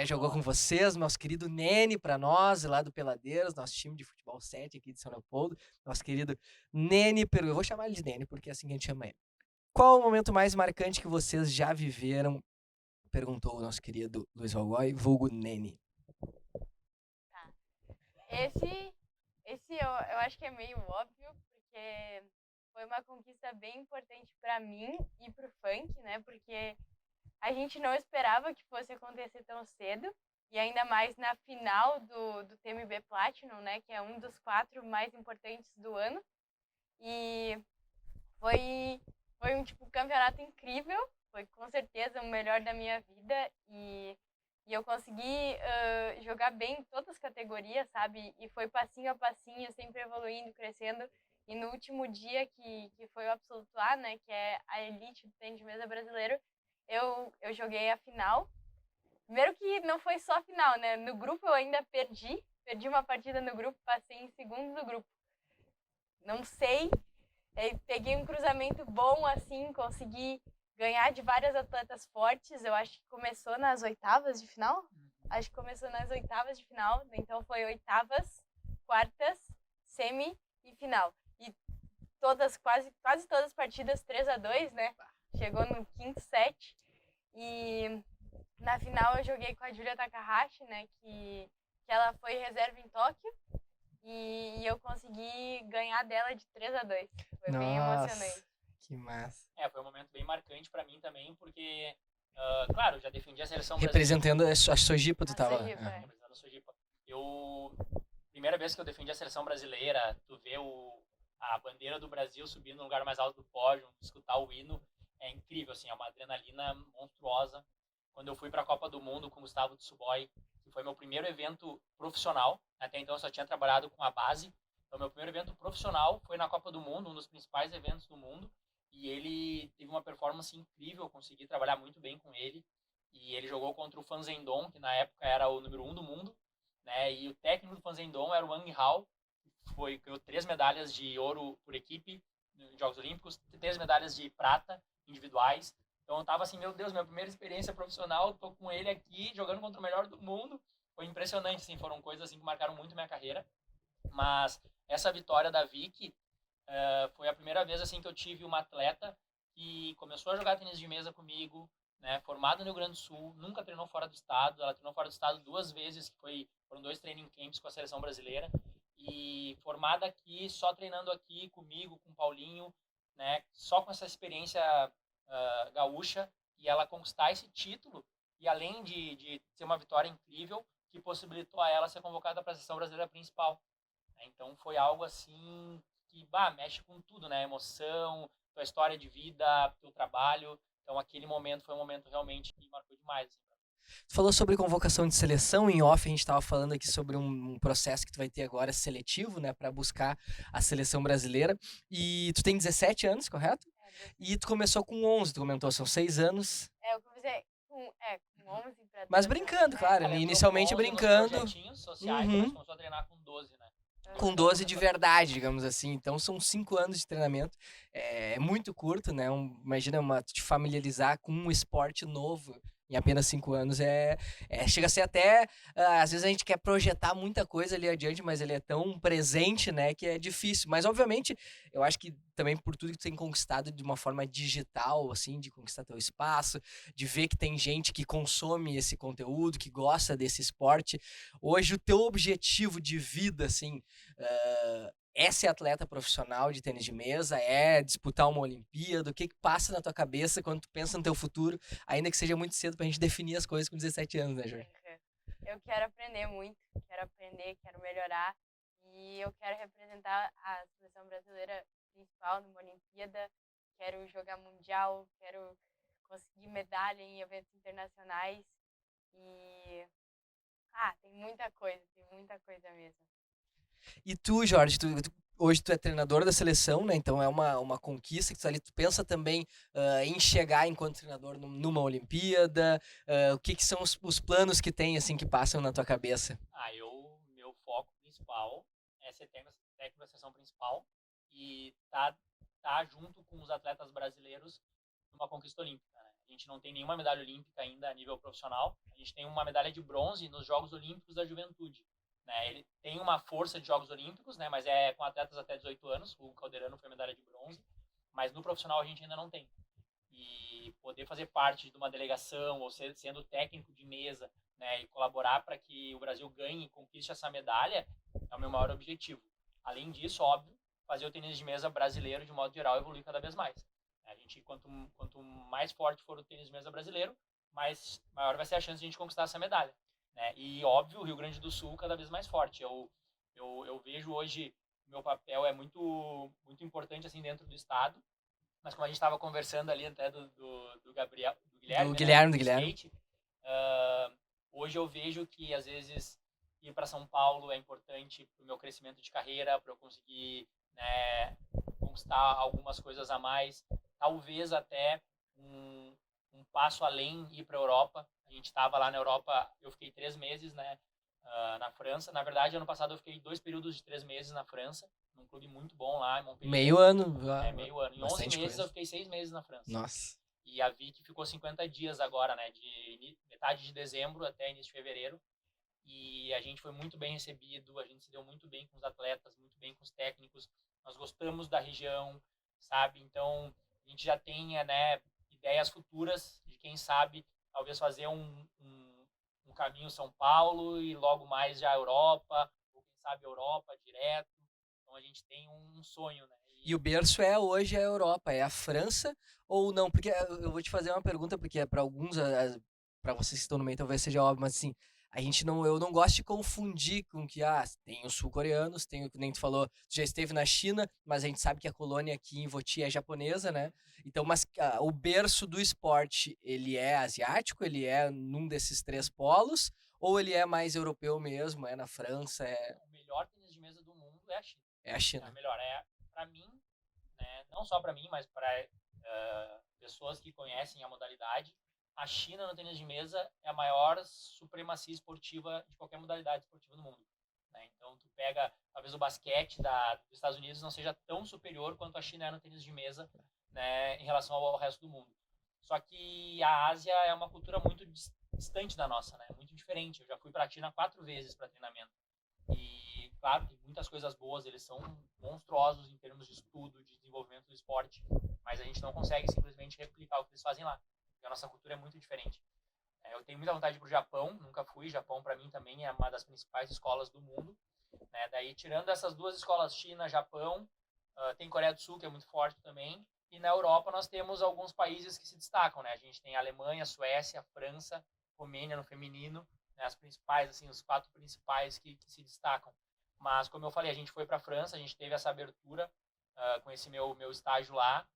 jogou com vocês, nosso querido Nene para nós, lá do Peladeiros, nosso time de futebol 7 aqui de São Leopoldo. Nosso querido Nene, eu vou chamar ele de Nene, porque é assim que a gente chama ele. Qual o momento mais marcante que vocês já viveram? Perguntou o nosso querido Luiz Valgói, vulgo Nene. Tá. Esse eu acho que é meio óbvio, porque foi uma conquista bem importante para mim e pro funk, né? Porque a gente não esperava que fosse acontecer tão cedo. E ainda mais na final do TMB Platinum, né? Que é um dos 4 mais importantes do ano. E foi um campeonato incrível. Foi com certeza o melhor da minha vida. E eu consegui jogar bem em todas as categorias, sabe? E foi passinho a passinho, sempre evoluindo, crescendo. E no último dia, que foi o Absoluto A, né, que é a elite do tênis de mesa brasileiro, eu joguei a final. Primeiro que não foi só a final, né? No grupo eu ainda perdi uma partida no grupo, passei em segundo do grupo. Não sei, peguei um cruzamento bom, assim, consegui ganhar de várias atletas fortes. Eu acho que começou nas oitavas de final. Então foi oitavas, quartas, semi e final. E quase todas as partidas 3-2, né? Chegou no quinto set. E na final eu joguei com a Julia Takahashi, né? Que ela foi reserva em Tóquio. E eu consegui ganhar dela de 3-2. Foi bem emocionante. Que massa. Foi um momento bem marcante pra mim também, porque, claro, eu já defendi a seleção representando a Sojipa, tu tava. Representando a Sojipa. Primeira vez que eu defendi a seleção brasileira, tu vê a bandeira do Brasil subindo no lugar mais alto do pódio, escutar o hino, é incrível, assim, é uma adrenalina monstruosa. Quando eu fui para a Copa do Mundo com o Gustavo Tsuboi, que foi meu primeiro evento profissional, até então eu só tinha trabalhado com a base, então meu primeiro evento profissional foi na Copa do Mundo, um dos principais eventos do mundo, e ele teve uma performance incrível, eu consegui trabalhar muito bem com ele, e ele jogou contra o Fan Zhendong, que na época era o número 1 do mundo, né, e o técnico do Fan Zhendong era o Wang Hao, ganhou 3 medalhas de ouro por equipe nos Jogos Olímpicos, 3 medalhas de prata individuais. Então eu tava assim, meu Deus, minha primeira experiência profissional, tô com ele aqui jogando contra o melhor do mundo. foi impressionante, assim, foram coisas assim que marcaram muito minha carreira. Mas essa vitória da Vicky foi a primeira vez assim que eu tive uma atleta que começou a jogar tênis de mesa comigo, né, formada no Rio Grande do Sul, nunca treinou fora do estado. Ela treinou fora do estado 2 vezes, que foram 2 training camps com a seleção brasileira, e formada aqui, só treinando aqui comigo, com o Paulinho, né, só com essa experiência gaúcha, e ela conquistar esse título, e além de ser uma vitória incrível, que possibilitou a ela ser convocada para a seleção brasileira principal. Então foi algo assim que mexe com tudo, né? Emoção, tua história de vida, teu trabalho. Então aquele momento foi um momento realmente que marcou demais. Assim. Tu falou sobre convocação de seleção, em off a gente estava falando aqui sobre um processo que tu vai ter agora seletivo, né, para buscar a seleção brasileira. E tu tem 17 anos, correto? E tu começou com 11, tu comentou, são 6 anos. Eu comecei com 11 pra 12. Mas brincando, claro, Ela entrou inicialmente com 11 nos brincando. projetinhos sociais, mas começou a treinar com 12, né? Com 12 de verdade, digamos assim. Então são 5 anos de treinamento. É muito curto, né? Imagina te familiarizar com um esporte novo em apenas 5 anos. Chega a ser até... às vezes a gente quer projetar muita coisa ali adiante, mas ele é tão presente, né, que é difícil. Mas, obviamente, eu acho que também por tudo que tu tem conquistado de uma forma digital, assim, de conquistar teu espaço, de ver que tem gente que consome esse conteúdo, que gosta desse esporte. Hoje, o teu objetivo de vida, assim... é ser atleta profissional de tênis de mesa, é disputar uma Olimpíada? O que passa na tua cabeça quando tu pensa no teu futuro, ainda que seja muito cedo pra gente definir as coisas com 17 anos, né, Jorge? Eu quero aprender muito, quero melhorar, e eu quero representar a seleção brasileira principal numa Olimpíada, quero jogar mundial, quero conseguir medalha em eventos internacionais, e tem muita coisa mesmo. E tu, Jorge, hoje tu é treinador da seleção, né? Então é uma conquista que tu pensa também em chegar enquanto treinador numa Olimpíada. O que são os planos que tem, assim, que passam na tua cabeça? Meu foco principal é ser técnico da seleção principal e tá junto com os atletas brasileiros numa conquista olímpica, né? A gente não tem nenhuma medalha olímpica ainda a nível profissional. A gente tem uma medalha de bronze nos Jogos Olímpicos da Juventude. Né, ele tem uma força de Jogos Olímpicos, né, mas é com atletas até 18 anos. O Calderano foi medalha de bronze, mas no profissional a gente ainda não tem. E poder fazer parte de uma delegação, ou sendo técnico de mesa, né, e colaborar para que o Brasil ganhe e conquiste essa medalha é o meu maior objetivo. Além disso, óbvio, fazer o tênis de mesa brasileiro, de modo geral, evoluir cada vez mais. A gente, quanto mais forte for o tênis de mesa brasileiro, maior vai ser a chance de a gente conquistar essa medalha. Né? E, óbvio, o Rio Grande do Sul cada vez mais forte. Eu vejo hoje, o meu papel é muito, muito importante assim, dentro do estado, mas como a gente estava conversando ali até do Guilherme, skate, hoje eu vejo que às vezes ir para São Paulo é importante para o meu crescimento de carreira, para eu conseguir, né, conquistar algumas coisas a mais, talvez até um passo além, ir para a Europa. A gente estava lá na Europa, eu fiquei 3 meses, né, na França. Na verdade, ano passado eu fiquei 2 períodos de 3 meses na França, num clube muito bom lá, em Montpellier. Meio ano. Meio ano. Em 11 meses coisa. Eu fiquei 6 meses na França. Nossa. E a Vicky ficou 50 dias agora, né, de metade de dezembro até início de fevereiro. E a gente foi muito bem recebido, a gente se deu muito bem com os atletas, muito bem com os técnicos. Nós gostamos da região, sabe? Então, a gente já tem, né, ideias futuras de quem sabe talvez fazer um caminho São Paulo e logo mais já a Europa, ou quem sabe Europa direto. Então a gente tem um sonho, né? E o berço hoje a Europa, é a França ou não? Porque eu vou te fazer uma pergunta, porque para alguns, para vocês que estão no meio talvez seja óbvio, mas assim, eu não gosto de confundir com que, tem os sul-coreanos, tem o que nem tu falou, tu já esteve na China, mas a gente sabe que a colônia aqui em Voti é japonesa, né? Então, mas o berço do esporte, ele é asiático, ele é num desses 3 polos, ou ele é mais europeu mesmo, é na França, O melhor tênis de mesa do mundo é a China. É a China. É a melhor, pra mim, né, não só pra mim, mas para pessoas que conhecem a modalidade, a China no tênis de mesa é a maior supremacia esportiva de qualquer modalidade esportiva do mundo. Né? Então, tu pega, talvez o basquete dos Estados Unidos não seja tão superior quanto a China é no tênis de mesa, né, em relação ao resto do mundo. Só que a Ásia é uma cultura muito distante da nossa, né? Muito diferente. Eu já fui para a China 4 vezes para treinamento. E, claro, tem muitas coisas boas, eles são monstruosos em termos de estudo, de desenvolvimento do esporte, mas a gente não consegue simplesmente replicar o que eles fazem lá, porque a nossa cultura é muito diferente. Eu tenho muita vontade de ir pro Japão, nunca fui. Japão, para mim, também é uma das principais escolas do mundo, né? Daí, tirando essas duas escolas, China, Japão, tem Coreia do Sul, que é muito forte também, e na Europa nós temos alguns países que se destacam, né? A gente tem a Alemanha, Suécia, França, Romênia no feminino, né? As principais, assim, os 4 principais que se destacam. Mas, como eu falei, a gente foi para a França, a gente teve essa abertura com esse meu estágio lá,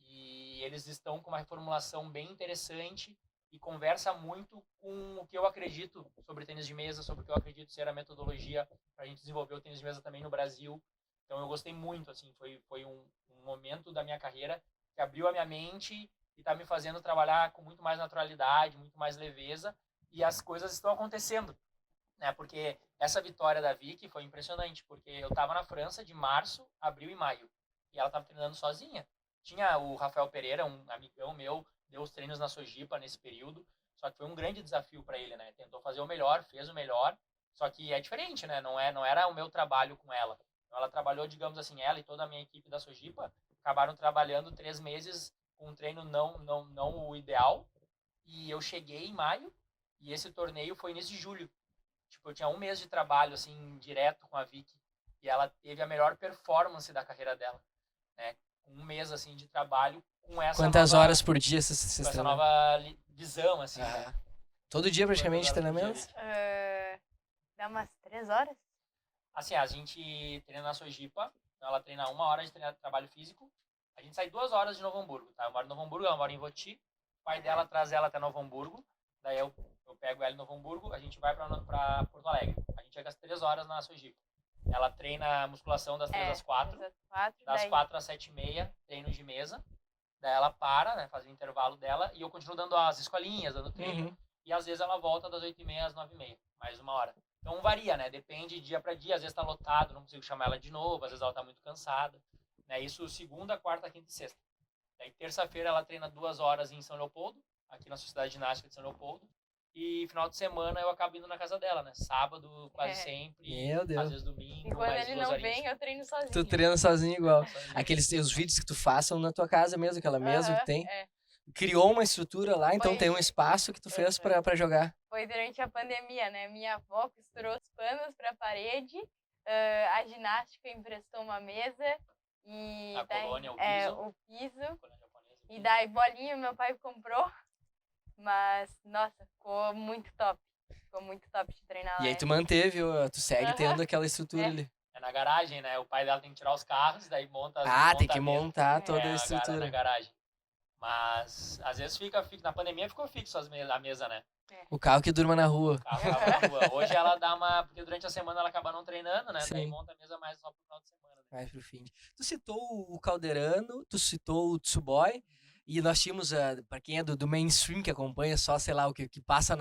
e eles estão com uma reformulação bem interessante e conversa muito com o que eu acredito sobre tênis de mesa, sobre o que eu acredito ser a metodologia para a gente desenvolver o tênis de mesa também no Brasil. Então eu gostei muito, assim, foi um momento da minha carreira que abriu a minha mente e está me fazendo trabalhar com muito mais naturalidade, muito mais leveza, e as coisas estão acontecendo, né? Porque essa vitória da Vicky foi impressionante, porque eu estava na França de março, abril e maio, e ela estava treinando sozinha. Tinha o Rafael Pereira, um amigão meu, deu os treinos na Sojipa nesse período, só que foi um grande desafio para ele, né? Tentou fazer o melhor, fez o melhor, só que é diferente, né? Não era o meu trabalho com ela. Então ela trabalhou, digamos assim, ela e toda a minha equipe da Sojipa acabaram trabalhando 3 meses com um treino não o ideal, e eu cheguei em maio, e esse torneio foi início de julho. Tipo, eu tinha 1 mês de trabalho, assim, direto com a Vicky, e ela teve a melhor performance da carreira dela, né? 1 mês, assim, de trabalho com essa Quantas nova, horas por dia vocês com essa treinam? nova visão, assim, né? Todo dia praticamente Quantas horas por treinamento? dia, Dá umas 3 horas? Assim, a gente treina na Sojipa, então ela treina 1 hora de trabalho físico. A gente sai 2 horas de Novo Hamburgo, tá? Eu moro em Novo Hamburgo, ela mora em Voti. O pai dela traz ela até Novo Hamburgo. Daí eu pego ela em Novo Hamburgo, a gente vai pra Porto Alegre. A gente chega às 3 horas na Sojipa. Ela treina musculação das 3 às 4. Das 4 às 7h30, treino de mesa. Daí ela para, né? Faz o intervalo dela. E eu continuo dando as escolinhas, dando treino. Uhum. E às vezes ela volta das 8h30 às 9h30. Mais 1 hora. Então varia, né? Depende dia para dia. Às vezes tá lotado, não consigo chamar ela de novo. Às vezes ela tá muito cansada. Né? Isso segunda, quarta, quinta e sexta. Daí terça-feira ela treina 2 horas em São Leopoldo, aqui na Sociedade Ginástica de São Leopoldo. E final de semana eu acabo indo na casa dela, né? Sábado, quase sempre. Meu Deus. Às vezes domingo. E quando mais ele 2 não horinhas. vem, eu treino sozinho. Tu treina sozinho igual. Sozinho. Aqueles os vídeos que tu façam na tua casa mesmo, aquela mesa que tem. É. Criou uma estrutura lá, então Foi- tem um espaço que tu fez pra jogar. Foi durante a pandemia, né? Minha avó costurou os panos pra parede, a ginástica emprestou uma mesa e A daí, colônia, o o piso. Colônia japonesa, o E piso. daí bolinha meu pai comprou, mas nossa, ficou muito top. Ficou muito top de treinar lá. E aí tu manteve, tu segue Aham. tendo aquela estrutura É. ali. É na garagem, né? O pai dela tem que tirar os carros, daí monta Tem que a mesa. montar toda a Na estrutura. garagem. Mas às vezes fica na pandemia ficou fixo a mesa, né? O carro que durma na rua. O carro tava na rua. Hoje ela dá uma. Porque durante a semana ela acaba não treinando, né? Daí Sim. monta a mesa mais só pro final de semana. Né? Mais pro fim. Tu citou o Calderano, tu citou o Tsuboy, e nós tínhamos, pra quem é do mainstream, que acompanha só, sei lá, o que passa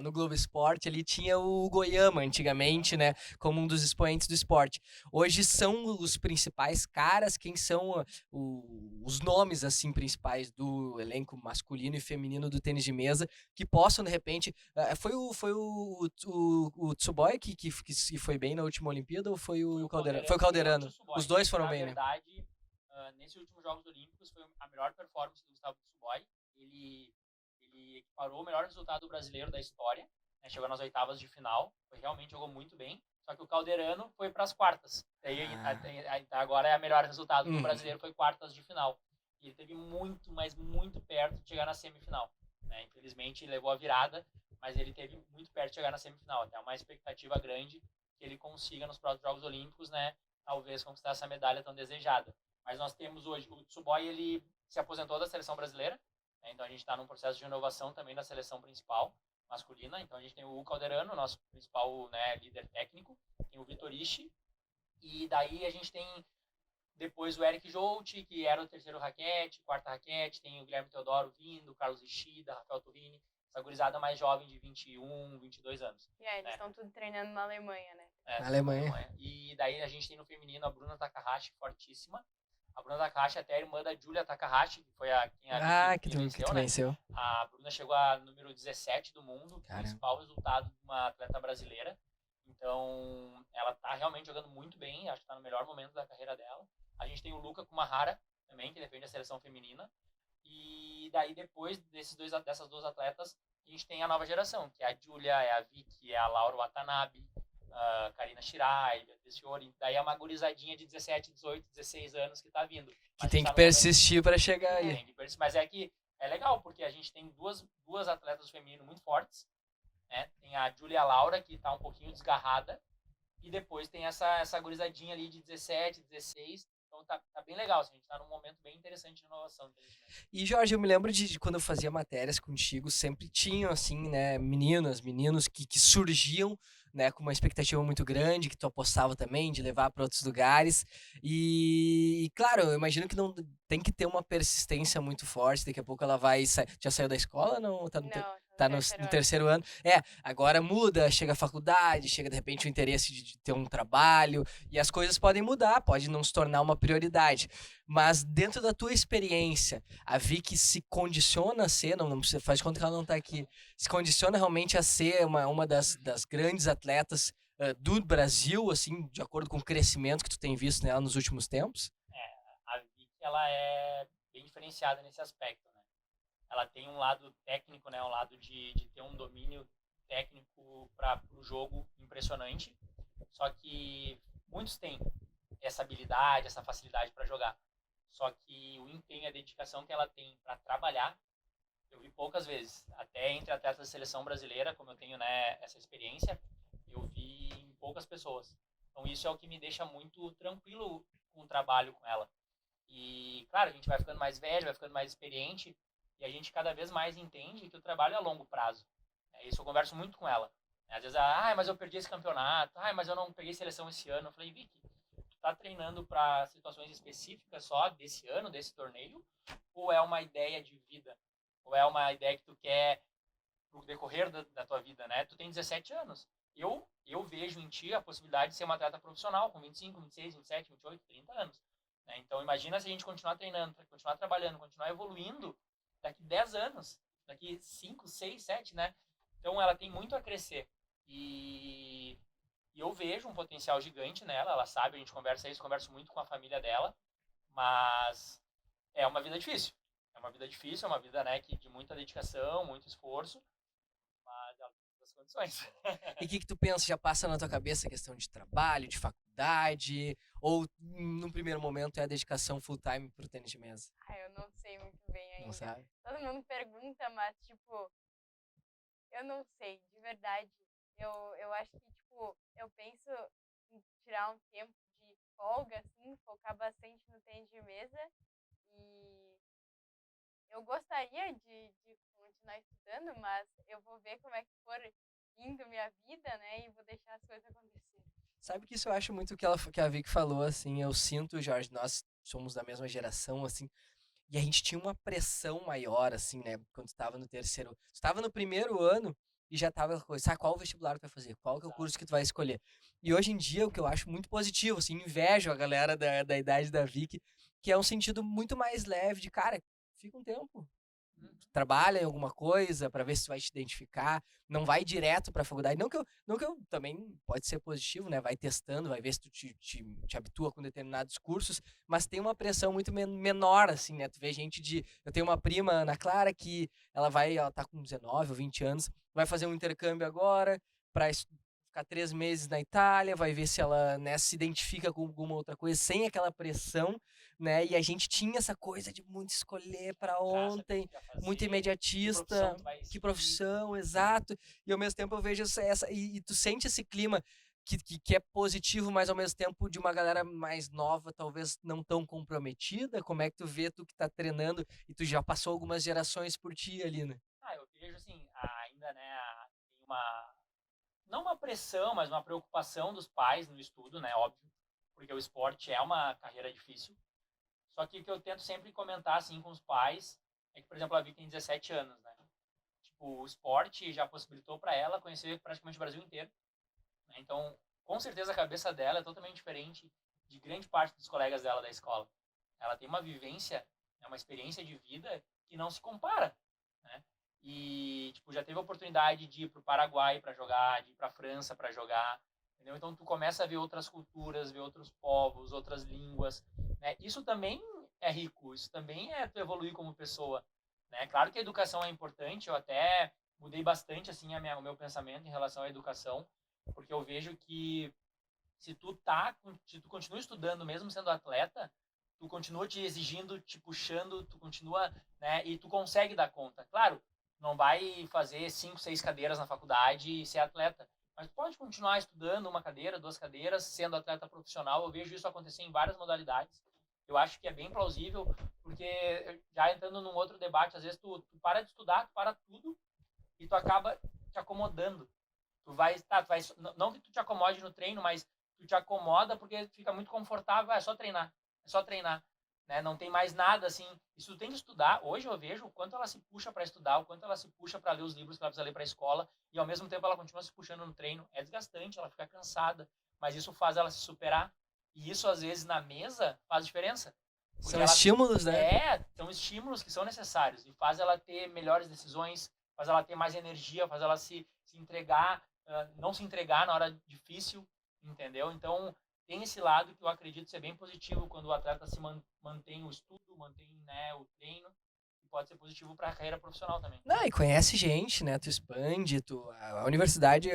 no Globo Esporte, ali tinha o Goiama, antigamente, né, como um dos expoentes do esporte. Hoje são os principais caras, quem são os nomes, assim, principais do elenco masculino e feminino do tênis de mesa, que possam, de repente... Foi o Tsuboy que foi bem na última Olimpíada, ou foi o Calderano? Foi o Calderano. Os dois foram bem, né? Na verdade, nesses últimos Jogos Olímpicos foi a melhor performance do Gustavo Tsuboy. Ele equiparou o melhor resultado do brasileiro da história, né? Chegou nas oitavas de final, realmente jogou muito bem. Só que o Calderano foi para as quartas. Agora é o melhor resultado do brasileiro, foi quartas de final. E ele teve muito, mas muito perto de chegar na semifinal. Né? Infelizmente levou a virada, mas ele teve muito perto de chegar na semifinal. Até uma expectativa grande que ele consiga nos próximos Jogos Olímpicos, né? Talvez conquistar essa medalha tão desejada. Mas nós temos hoje, o Tsuboy, ele se aposentou da seleção brasileira, né? Então a gente está num processo de renovação também da seleção principal masculina. Então a gente tem o Calderano, nosso principal, né, líder técnico, tem o Vitor Ishi, e daí a gente tem depois o Eric Jolt, que era o terceiro raquete, quarta raquete, tem o Guilherme Teodoro vindo, o Carlos Ishida, Rafael Turini, essa gurizada mais jovem de 21, 22 anos. E aí, eles estão tudo treinando na Alemanha, né? Na Alemanha. E daí a gente tem no feminino a Bruna Takahashi, fortíssima. A Bruna Takahashi até a irmã da Julia Takahashi, que foi quem Que tu venceu, né? venceu. A Bruna chegou a número 17 do mundo, Caramba. principal resultado de uma atleta brasileira. Então, ela tá realmente jogando muito bem, acho que tá no melhor momento da carreira dela. A gente tem o Luca Kumahara também, que defende a seleção feminina. E daí, depois dessas duas atletas, a gente tem a nova geração, que é a Julia, é a Vicky, é a Laura Watanabe, a Karina Shirai, Beatriz Fiore. Daí é uma gurizadinha de 17, 18, 16 anos que tá vindo. Que tem que persistir para chegar Tem aí. que persistir, mas é que é legal, porque a gente tem duas atletas femininas muito fortes, né? Tem a Julia Laura, que tá um pouquinho desgarrada, e depois tem essa gurizadinha ali de 17, 16. Então tá bem legal, assim, a gente tá num momento bem interessante de inovação. E, Jorge, eu me lembro de quando eu fazia matérias contigo, sempre tinham, assim, né, meninos que surgiam, né, com uma expectativa muito grande, que tu apostava também, de levar para outros lugares. E, claro, eu imagino que não tem que ter uma persistência muito forte, daqui a pouco ela vai sair. Já saiu da escola? Não, tá no terceiro ano. Agora muda, chega a faculdade, chega de repente o interesse de ter um trabalho, e as coisas podem mudar, pode não se tornar uma prioridade. Mas dentro da tua experiência, a Vicky se condiciona a ser, não precisa, faz de conta que ela não tá aqui, se condiciona realmente a ser uma das grandes atletas do Brasil, assim, de acordo com o crescimento que tu tem visto nela nos últimos tempos? A Vicky, ela é bem diferenciada nesse aspecto, né? Ela tem um lado técnico, né? Um lado de ter um domínio técnico para o jogo impressionante. Só que muitos têm essa habilidade, essa facilidade para jogar. Só que o empenho e a dedicação que ela tem para trabalhar, eu vi poucas vezes. Até entre atletas da seleção brasileira, como eu tenho, né, essa experiência, eu vi em poucas pessoas. Então isso é o que me deixa muito tranquilo com o trabalho com ela. E, claro, a gente vai ficando mais velho, vai ficando mais experiente, e a gente cada vez mais entende que o trabalho é a longo prazo. Isso eu converso muito com ela. Às vezes, mas eu perdi esse campeonato, mas eu não peguei seleção esse ano. Eu falei, Vicky, tu tá treinando para situações específicas só desse ano, desse torneio? Ou é uma ideia de vida? Ou é uma ideia que tu quer pro decorrer da tua vida, né? Tu tem 17 anos. Eu vejo em ti a possibilidade de ser uma atleta profissional com 25, 26, 27, 28, 30 anos. Né? Então, imagina se a gente continuar treinando, continuar trabalhando, continuar evoluindo daqui 10 anos, daqui 5, 6, 7, né? Então, ela tem muito a crescer. E eu vejo um potencial gigante nela, ela sabe, a gente conversa isso, converso muito com a família dela, mas é uma vida difícil. É uma vida difícil, é uma vida, né, de muita dedicação, muito esforço, mas ela tem as condições. E o que tu pensa? Já passa na tua cabeça a questão de trabalho, de faculdade? Ou, num primeiro momento, é a dedicação full time pro tênis de mesa? Eu não sei muito bem ainda. Não sabe? Todo mundo pergunta, mas, tipo, eu não sei, de verdade. Eu acho que, tipo, eu penso em tirar um tempo de folga, assim, focar bastante no tênis de mesa. E eu gostaria de continuar estudando, mas eu vou ver como é que for indo minha vida, né? E vou deixar as coisas acontecerem. Sabe que isso eu acho muito que a Vicky falou, assim, eu sinto, Jorge, nós somos da mesma geração, assim, e a gente tinha uma pressão maior, assim, né, quando tu tava no terceiro, tu tava no primeiro ano e já tava aquela coisa, sabe qual vestibular tu vai fazer, qual que é o curso que tu vai escolher. E hoje em dia, o que eu acho muito positivo, assim, invejo a galera da idade da Vicky, que é um sentido muito mais leve de, cara, fica um tempo, trabalha em alguma coisa para ver se tu vai te identificar, não vai direto para a faculdade, não que eu também pode ser positivo, né, vai testando, vai ver se tu te habitua com determinados cursos, mas tem uma pressão muito menor, assim, né, tu vê eu tenho uma prima, Ana Clara, que ela tá com 19 ou 20 anos, vai fazer um intercâmbio agora para ficar 3 meses na Itália, vai ver se ela, né, se identifica com alguma outra coisa, sem aquela pressão, né? E a gente tinha essa coisa de muito escolher para ontem, muito imediatista, que profissão, exato. E ao mesmo tempo eu vejo e tu sente esse clima que é positivo, mas ao mesmo tempo de uma galera mais nova, talvez não tão comprometida. Como é que tu vê, tu que tá treinando e tu já passou algumas gerações por ti ali, né? Eu vejo assim, ainda, né, tem não uma pressão, mas uma preocupação dos pais no estudo, né, óbvio, porque o esporte é uma carreira difícil. Só que o que eu tento sempre comentar, assim, com os pais, é que, por exemplo, a Vicky tem 17 anos, né? Tipo, o esporte já possibilitou para ela conhecer praticamente o Brasil inteiro. Né? Então, com certeza a cabeça dela é totalmente diferente de grande parte dos colegas dela da escola. Ela tem uma vivência, né, uma experiência de vida que não se compara, né? E, tipo, já teve a oportunidade de ir pro Paraguai para jogar, de ir pra França para jogar, entendeu? Então, tu começa a ver outras culturas, ver outros povos, outras línguas, né? Isso também é rico, isso também é tu evoluir como pessoa, né? Claro que a educação é importante, eu até mudei bastante, assim, o meu pensamento em relação à educação, porque eu vejo que se tu continua estudando mesmo sendo atleta, tu continua te exigindo, te puxando, tu continua, né, e tu consegue dar conta. Claro, não vai fazer 5, 6 cadeiras na faculdade e ser atleta, mas tu pode continuar estudando uma cadeira, 2 cadeiras, sendo atleta profissional. Eu vejo isso acontecer em várias modalidades. Eu acho que é bem plausível, porque já entrando num outro debate, às vezes tu para de estudar, tu para tudo e tu acaba te acomodando. Não que tu te acomode no treino, mas tu te acomoda porque fica muito confortável, é só treinar, né? Não tem mais nada assim. Isso tu tem que estudar. Hoje eu vejo o quanto ela se puxa para estudar, o quanto ela se puxa para ler os livros que ela precisa ler para a escola, e ao mesmo tempo ela continua se puxando no treino. É desgastante, ela fica cansada, mas isso faz ela se superar. E isso às vezes na mesa faz diferença. São estímulos, né? São estímulos que são necessários e faz ela ter melhores decisões, faz ela ter mais energia, faz ela se entregar, não se entregar na hora difícil, entendeu? Então, tem esse lado que eu acredito ser bem positivo quando o atleta se mantém o estudo, mantém, né, o treino, e pode ser positivo para a carreira profissional também. Não, e conhece gente, né? Tu expande, a universidade,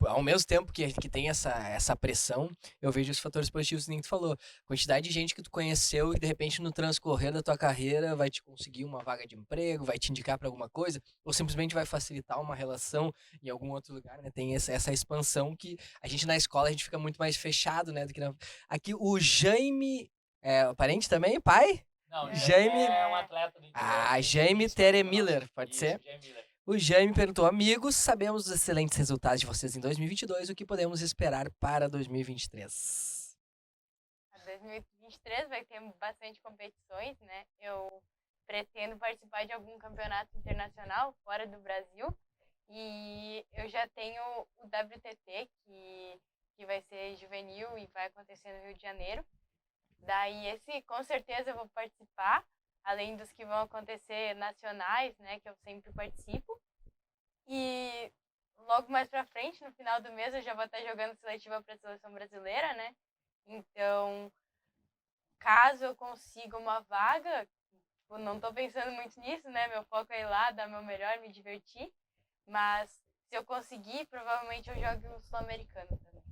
ao mesmo tempo que tem essa pressão, eu vejo os fatores positivos que nem tu falou. Quantidade de gente que tu conheceu e de repente no transcorrer da tua carreira vai te conseguir uma vaga de emprego, vai te indicar para alguma coisa, ou simplesmente vai facilitar uma relação em algum outro lugar, né? Tem essa expansão que a gente na escola a gente fica muito mais fechado, né? Do que Aqui o Jaime, parente também, pai? Não, Jaime é um atleta do interior. Jaime Tere Miller, pode Isso, ser? Jaime Miller. O Jaime perguntou: amigos, sabemos dos excelentes resultados de vocês em 2022, o que podemos esperar para 2023? 2023 vai ter bastante competições, né? Eu pretendo participar de algum campeonato internacional fora do Brasil e eu já tenho o WTT, que vai ser juvenil e vai acontecer no Rio de Janeiro. Daí esse com certeza eu vou participar, além dos que vão acontecer nacionais, né, que eu sempre participo. E logo mais pra frente, no final do mês, eu já vou estar jogando seletiva para a seleção brasileira, né? Então, caso eu consiga uma vaga, tipo, não tô pensando muito nisso, né? Meu foco é ir lá, dar meu melhor, me divertir. Mas se eu conseguir, provavelmente eu jogo o Sul-Americano também.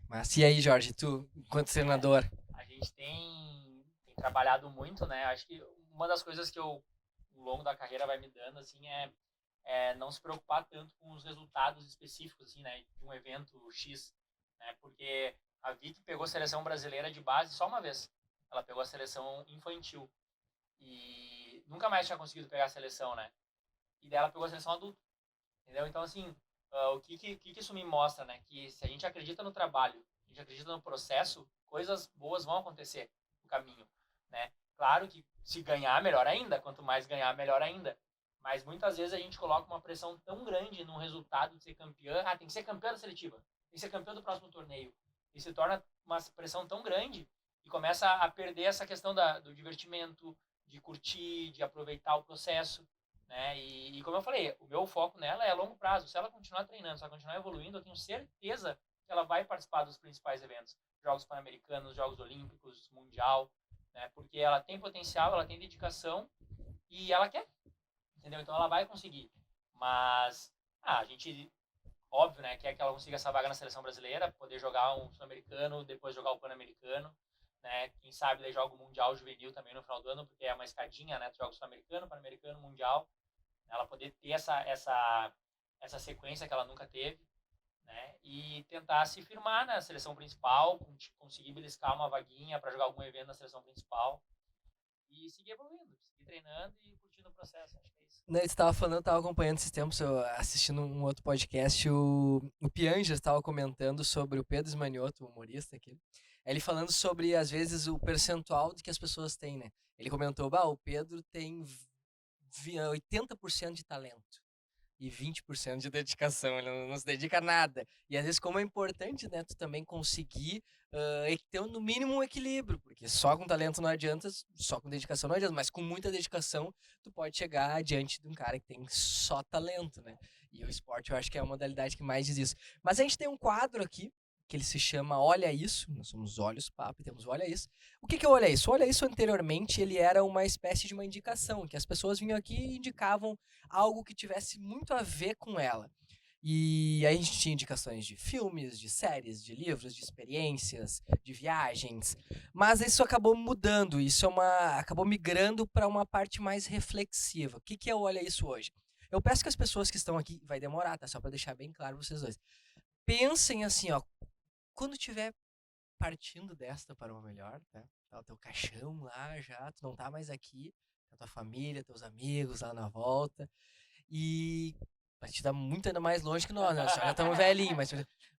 Mas e aí, Jorge, tu, enquanto treinador? A gente tem trabalhado muito, né? Acho que uma das coisas que eu, ao longo da carreira, vai me dando, assim, é não se preocupar tanto com os resultados específicos, assim, né? De um evento X, né? Porque a Vicky pegou a seleção brasileira de base só uma vez. Ela pegou a seleção infantil. E nunca mais tinha conseguido pegar a seleção, né? E daí ela pegou a seleção adulta. Entendeu? Então, assim, o que isso me mostra, né? Que se a gente acredita no trabalho, a gente acredita no processo, coisas boas vão acontecer no caminho, né? Claro que se ganhar, melhor ainda. Quanto mais ganhar, melhor ainda. Mas muitas vezes a gente coloca uma pressão tão grande num resultado de ser campeã. Tem que ser campeã da seletiva. Tem que ser campeão do próximo torneio. E se torna uma pressão tão grande e começa a perder essa questão do divertimento, de curtir, de aproveitar o processo, né? E como eu falei, o meu foco nela é a longo prazo. Se ela continuar treinando, se ela continuar evoluindo, eu tenho certeza que ela vai participar dos principais eventos. Jogos Pan-Americanos, Jogos Olímpicos, Mundial, né? Porque ela tem potencial, ela tem dedicação e ela quer, entendeu? Então ela vai conseguir. Mas a gente, óbvio, né, quer que ela consiga essa vaga na seleção brasileira, poder jogar um sul-americano, depois jogar o Pan-Americano, né? Quem sabe daí joga o Mundial Juvenil também no final do ano, porque é uma escadinha, né? Tu joga o sul-americano, Pan-Americano, Mundial. Ela poder ter essa sequência que ela nunca teve, né? E tentar se firmar na seleção principal, conseguir beliscar uma vaguinha para jogar algum evento na seleção principal e seguir evoluindo, seguir treinando e curtindo o processo. Acho que é isso. Você estava falando, eu estava acompanhando esses tempos, assistindo um outro podcast, o Pianja estava comentando sobre o Pedro Esmanioto, o humorista aqui. Ele falando sobre, às vezes, o percentual de que as pessoas têm, né? Ele comentou, o Pedro tem 80% de talento. e 20% de dedicação. Ele não se dedica a nada. E às vezes, como é importante, né, tu também conseguir ter no mínimo um equilíbrio, porque só com talento não adianta, só com dedicação não adianta, mas com muita dedicação tu pode chegar adiante de um cara que tem só talento, né? E o esporte eu acho que é a modalidade que mais diz isso. Mas a gente tem um quadro aqui, que ele se chama Olha Isso, nós somos Olhos Papo e temos Olha Isso. O que é Olha Isso? Olha Isso, anteriormente, ele era uma espécie de uma indicação, que as pessoas vinham aqui e indicavam algo que tivesse muito a ver com ela. E aí a gente tinha indicações de filmes, de séries, de livros, de experiências, de viagens. Mas isso acabou mudando, acabou migrando para uma parte mais reflexiva. O que é o Olha Isso hoje? Eu peço que as pessoas que estão aqui, vai demorar, tá? Só para deixar bem claro pra vocês dois. Pensem assim, ó, quando tiver partindo desta para uma melhor, tá? Tá o teu caixão lá já, tu não tá mais aqui, a tua família, teus amigos lá na volta. E a gente tá muito ainda mais longe que nós, né? Nós já estamos velhinhos,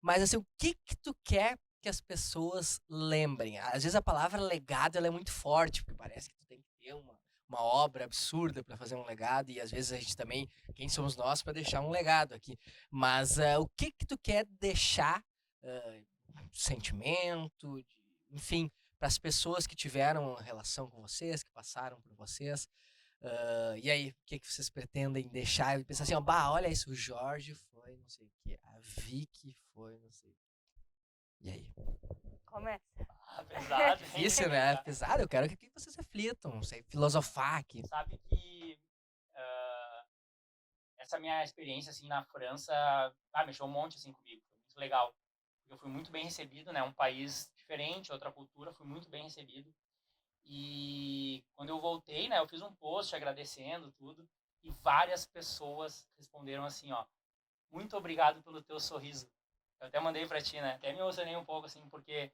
mas assim, o que tu quer que as pessoas lembrem? Às vezes a palavra legado ela é muito forte, porque parece que tu tem que ter uma obra absurda para fazer um legado, e às vezes a gente também, quem somos nós para deixar um legado aqui? Mas o que tu quer deixar, sentimento, enfim, para as pessoas que tiveram relação com vocês, que passaram por vocês? E aí, o que vocês pretendem deixar? E pensar assim, ó, olha isso, o Jorge foi não sei o que, a Vicky foi não sei o que. E aí? Começa. Pesado, hein? Difícil, né? Pesado, eu quero que vocês reflitam, não sei, filosofar aqui. Sabe que essa minha experiência, assim, na França, mexeu um monte, assim, comigo. Foi muito legal. Eu fui muito bem recebido, né? Um país diferente, outra cultura, fui muito bem recebido. E quando eu voltei, né, eu fiz um post agradecendo tudo e várias pessoas responderam assim, ó, muito obrigado pelo teu sorriso. Eu até mandei pra ti, né, até me emocionei um pouco, assim, porque,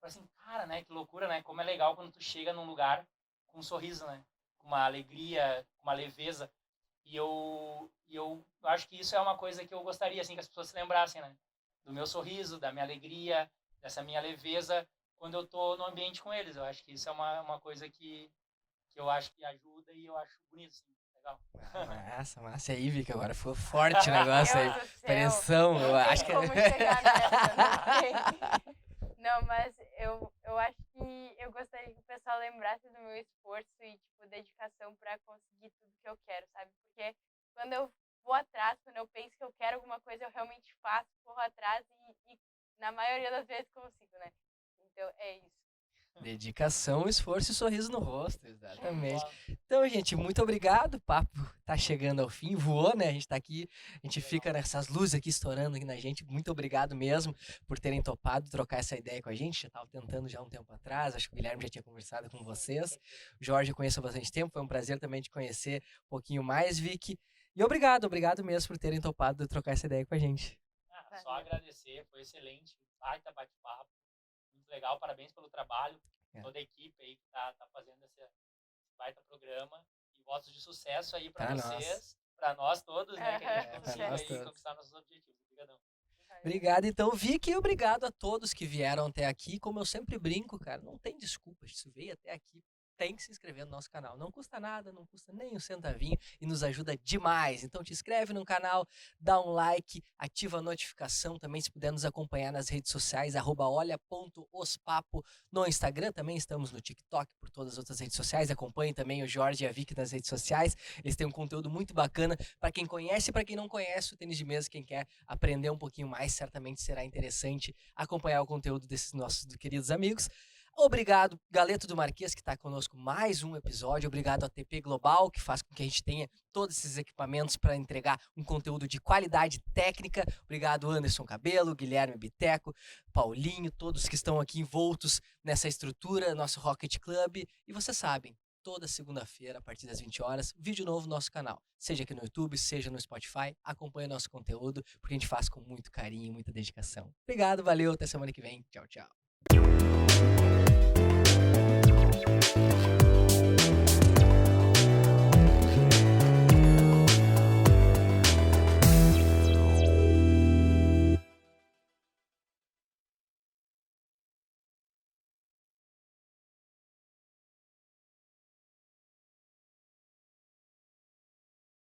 assim, cara, né, que loucura, né, como é legal quando tu chega num lugar com um sorriso, né, com uma alegria, com uma leveza. E eu acho que isso é uma coisa que eu gostaria, assim, que as pessoas se lembrassem, né, do meu sorriso, da minha alegria, dessa minha leveza, quando eu tô no ambiente com eles. Eu acho que isso é uma coisa que eu acho que ajuda e eu acho bonito, assim, legal. Massa aí, Vicky, agora foi forte o negócio aí. Pressão, eu acho que... Como chegar nessa, não sei. Não, mas eu acho que eu gostaria que o pessoal lembrasse do meu esforço e, tipo, dedicação pra conseguir tudo que eu quero, sabe? Porque quando eu vou atrás, quando eu penso que eu quero alguma coisa, eu realmente faço, corro atrás e na maioria das vezes consigo, né? Então, é isso. Dedicação, esforço e sorriso no rosto, exatamente. Então, gente, muito obrigado. O papo tá chegando ao fim, voou, né? A gente tá aqui, a gente fica nessas luzes aqui estourando aqui na gente. Muito obrigado mesmo por terem topado trocar essa ideia com a gente. Já tava tentando já um tempo atrás, acho que o Guilherme já tinha conversado com vocês. O Jorge eu conheço há bastante tempo, foi um prazer também te conhecer um pouquinho mais, Vicky. E obrigado mesmo por terem topado trocar essa ideia com a gente. Só agradecer, foi excelente, baita bate-papo, muito legal, parabéns pelo trabalho, toda a equipe aí que tá fazendo esse baita programa, e votos de sucesso aí para vocês, para nós todos, né, que a gente consiga aí conquistar nossos objetivos. Obrigadão. Obrigado, então, Vicky, e obrigado a todos que vieram até aqui. Como eu sempre brinco, cara, não tem desculpa, se veio até aqui, tem que se inscrever no nosso canal. Não custa nada, não custa nem um centavinho e nos ajuda demais. Então te inscreve no canal, dá um like, ativa a notificação também, se puder nos acompanhar nas redes sociais, @olha.ospapo no Instagram, também estamos no TikTok, por todas as outras redes sociais. Acompanhe também o Jorge e a Vicky nas redes sociais. Eles têm um conteúdo muito bacana para quem conhece e para quem não conhece o tênis de mesa, quem quer aprender um pouquinho mais, certamente será interessante acompanhar o conteúdo desses nossos queridos amigos. Obrigado, Galeto do Marquês, que está conosco mais um episódio. Obrigado a TP Global, que faz com que a gente tenha todos esses equipamentos para entregar um conteúdo de qualidade técnica. Obrigado, Anderson Cabelo, Guilherme Biteco, Paulinho, todos que estão aqui envoltos nessa estrutura, nosso Rocket Club. E vocês sabem, toda segunda-feira, a partir das 20 horas, vídeo novo no nosso canal. Seja aqui no YouTube, seja no Spotify. Acompanhe nosso conteúdo, porque a gente faz com muito carinho e muita dedicação. Obrigado, valeu, até semana que vem. Tchau, tchau.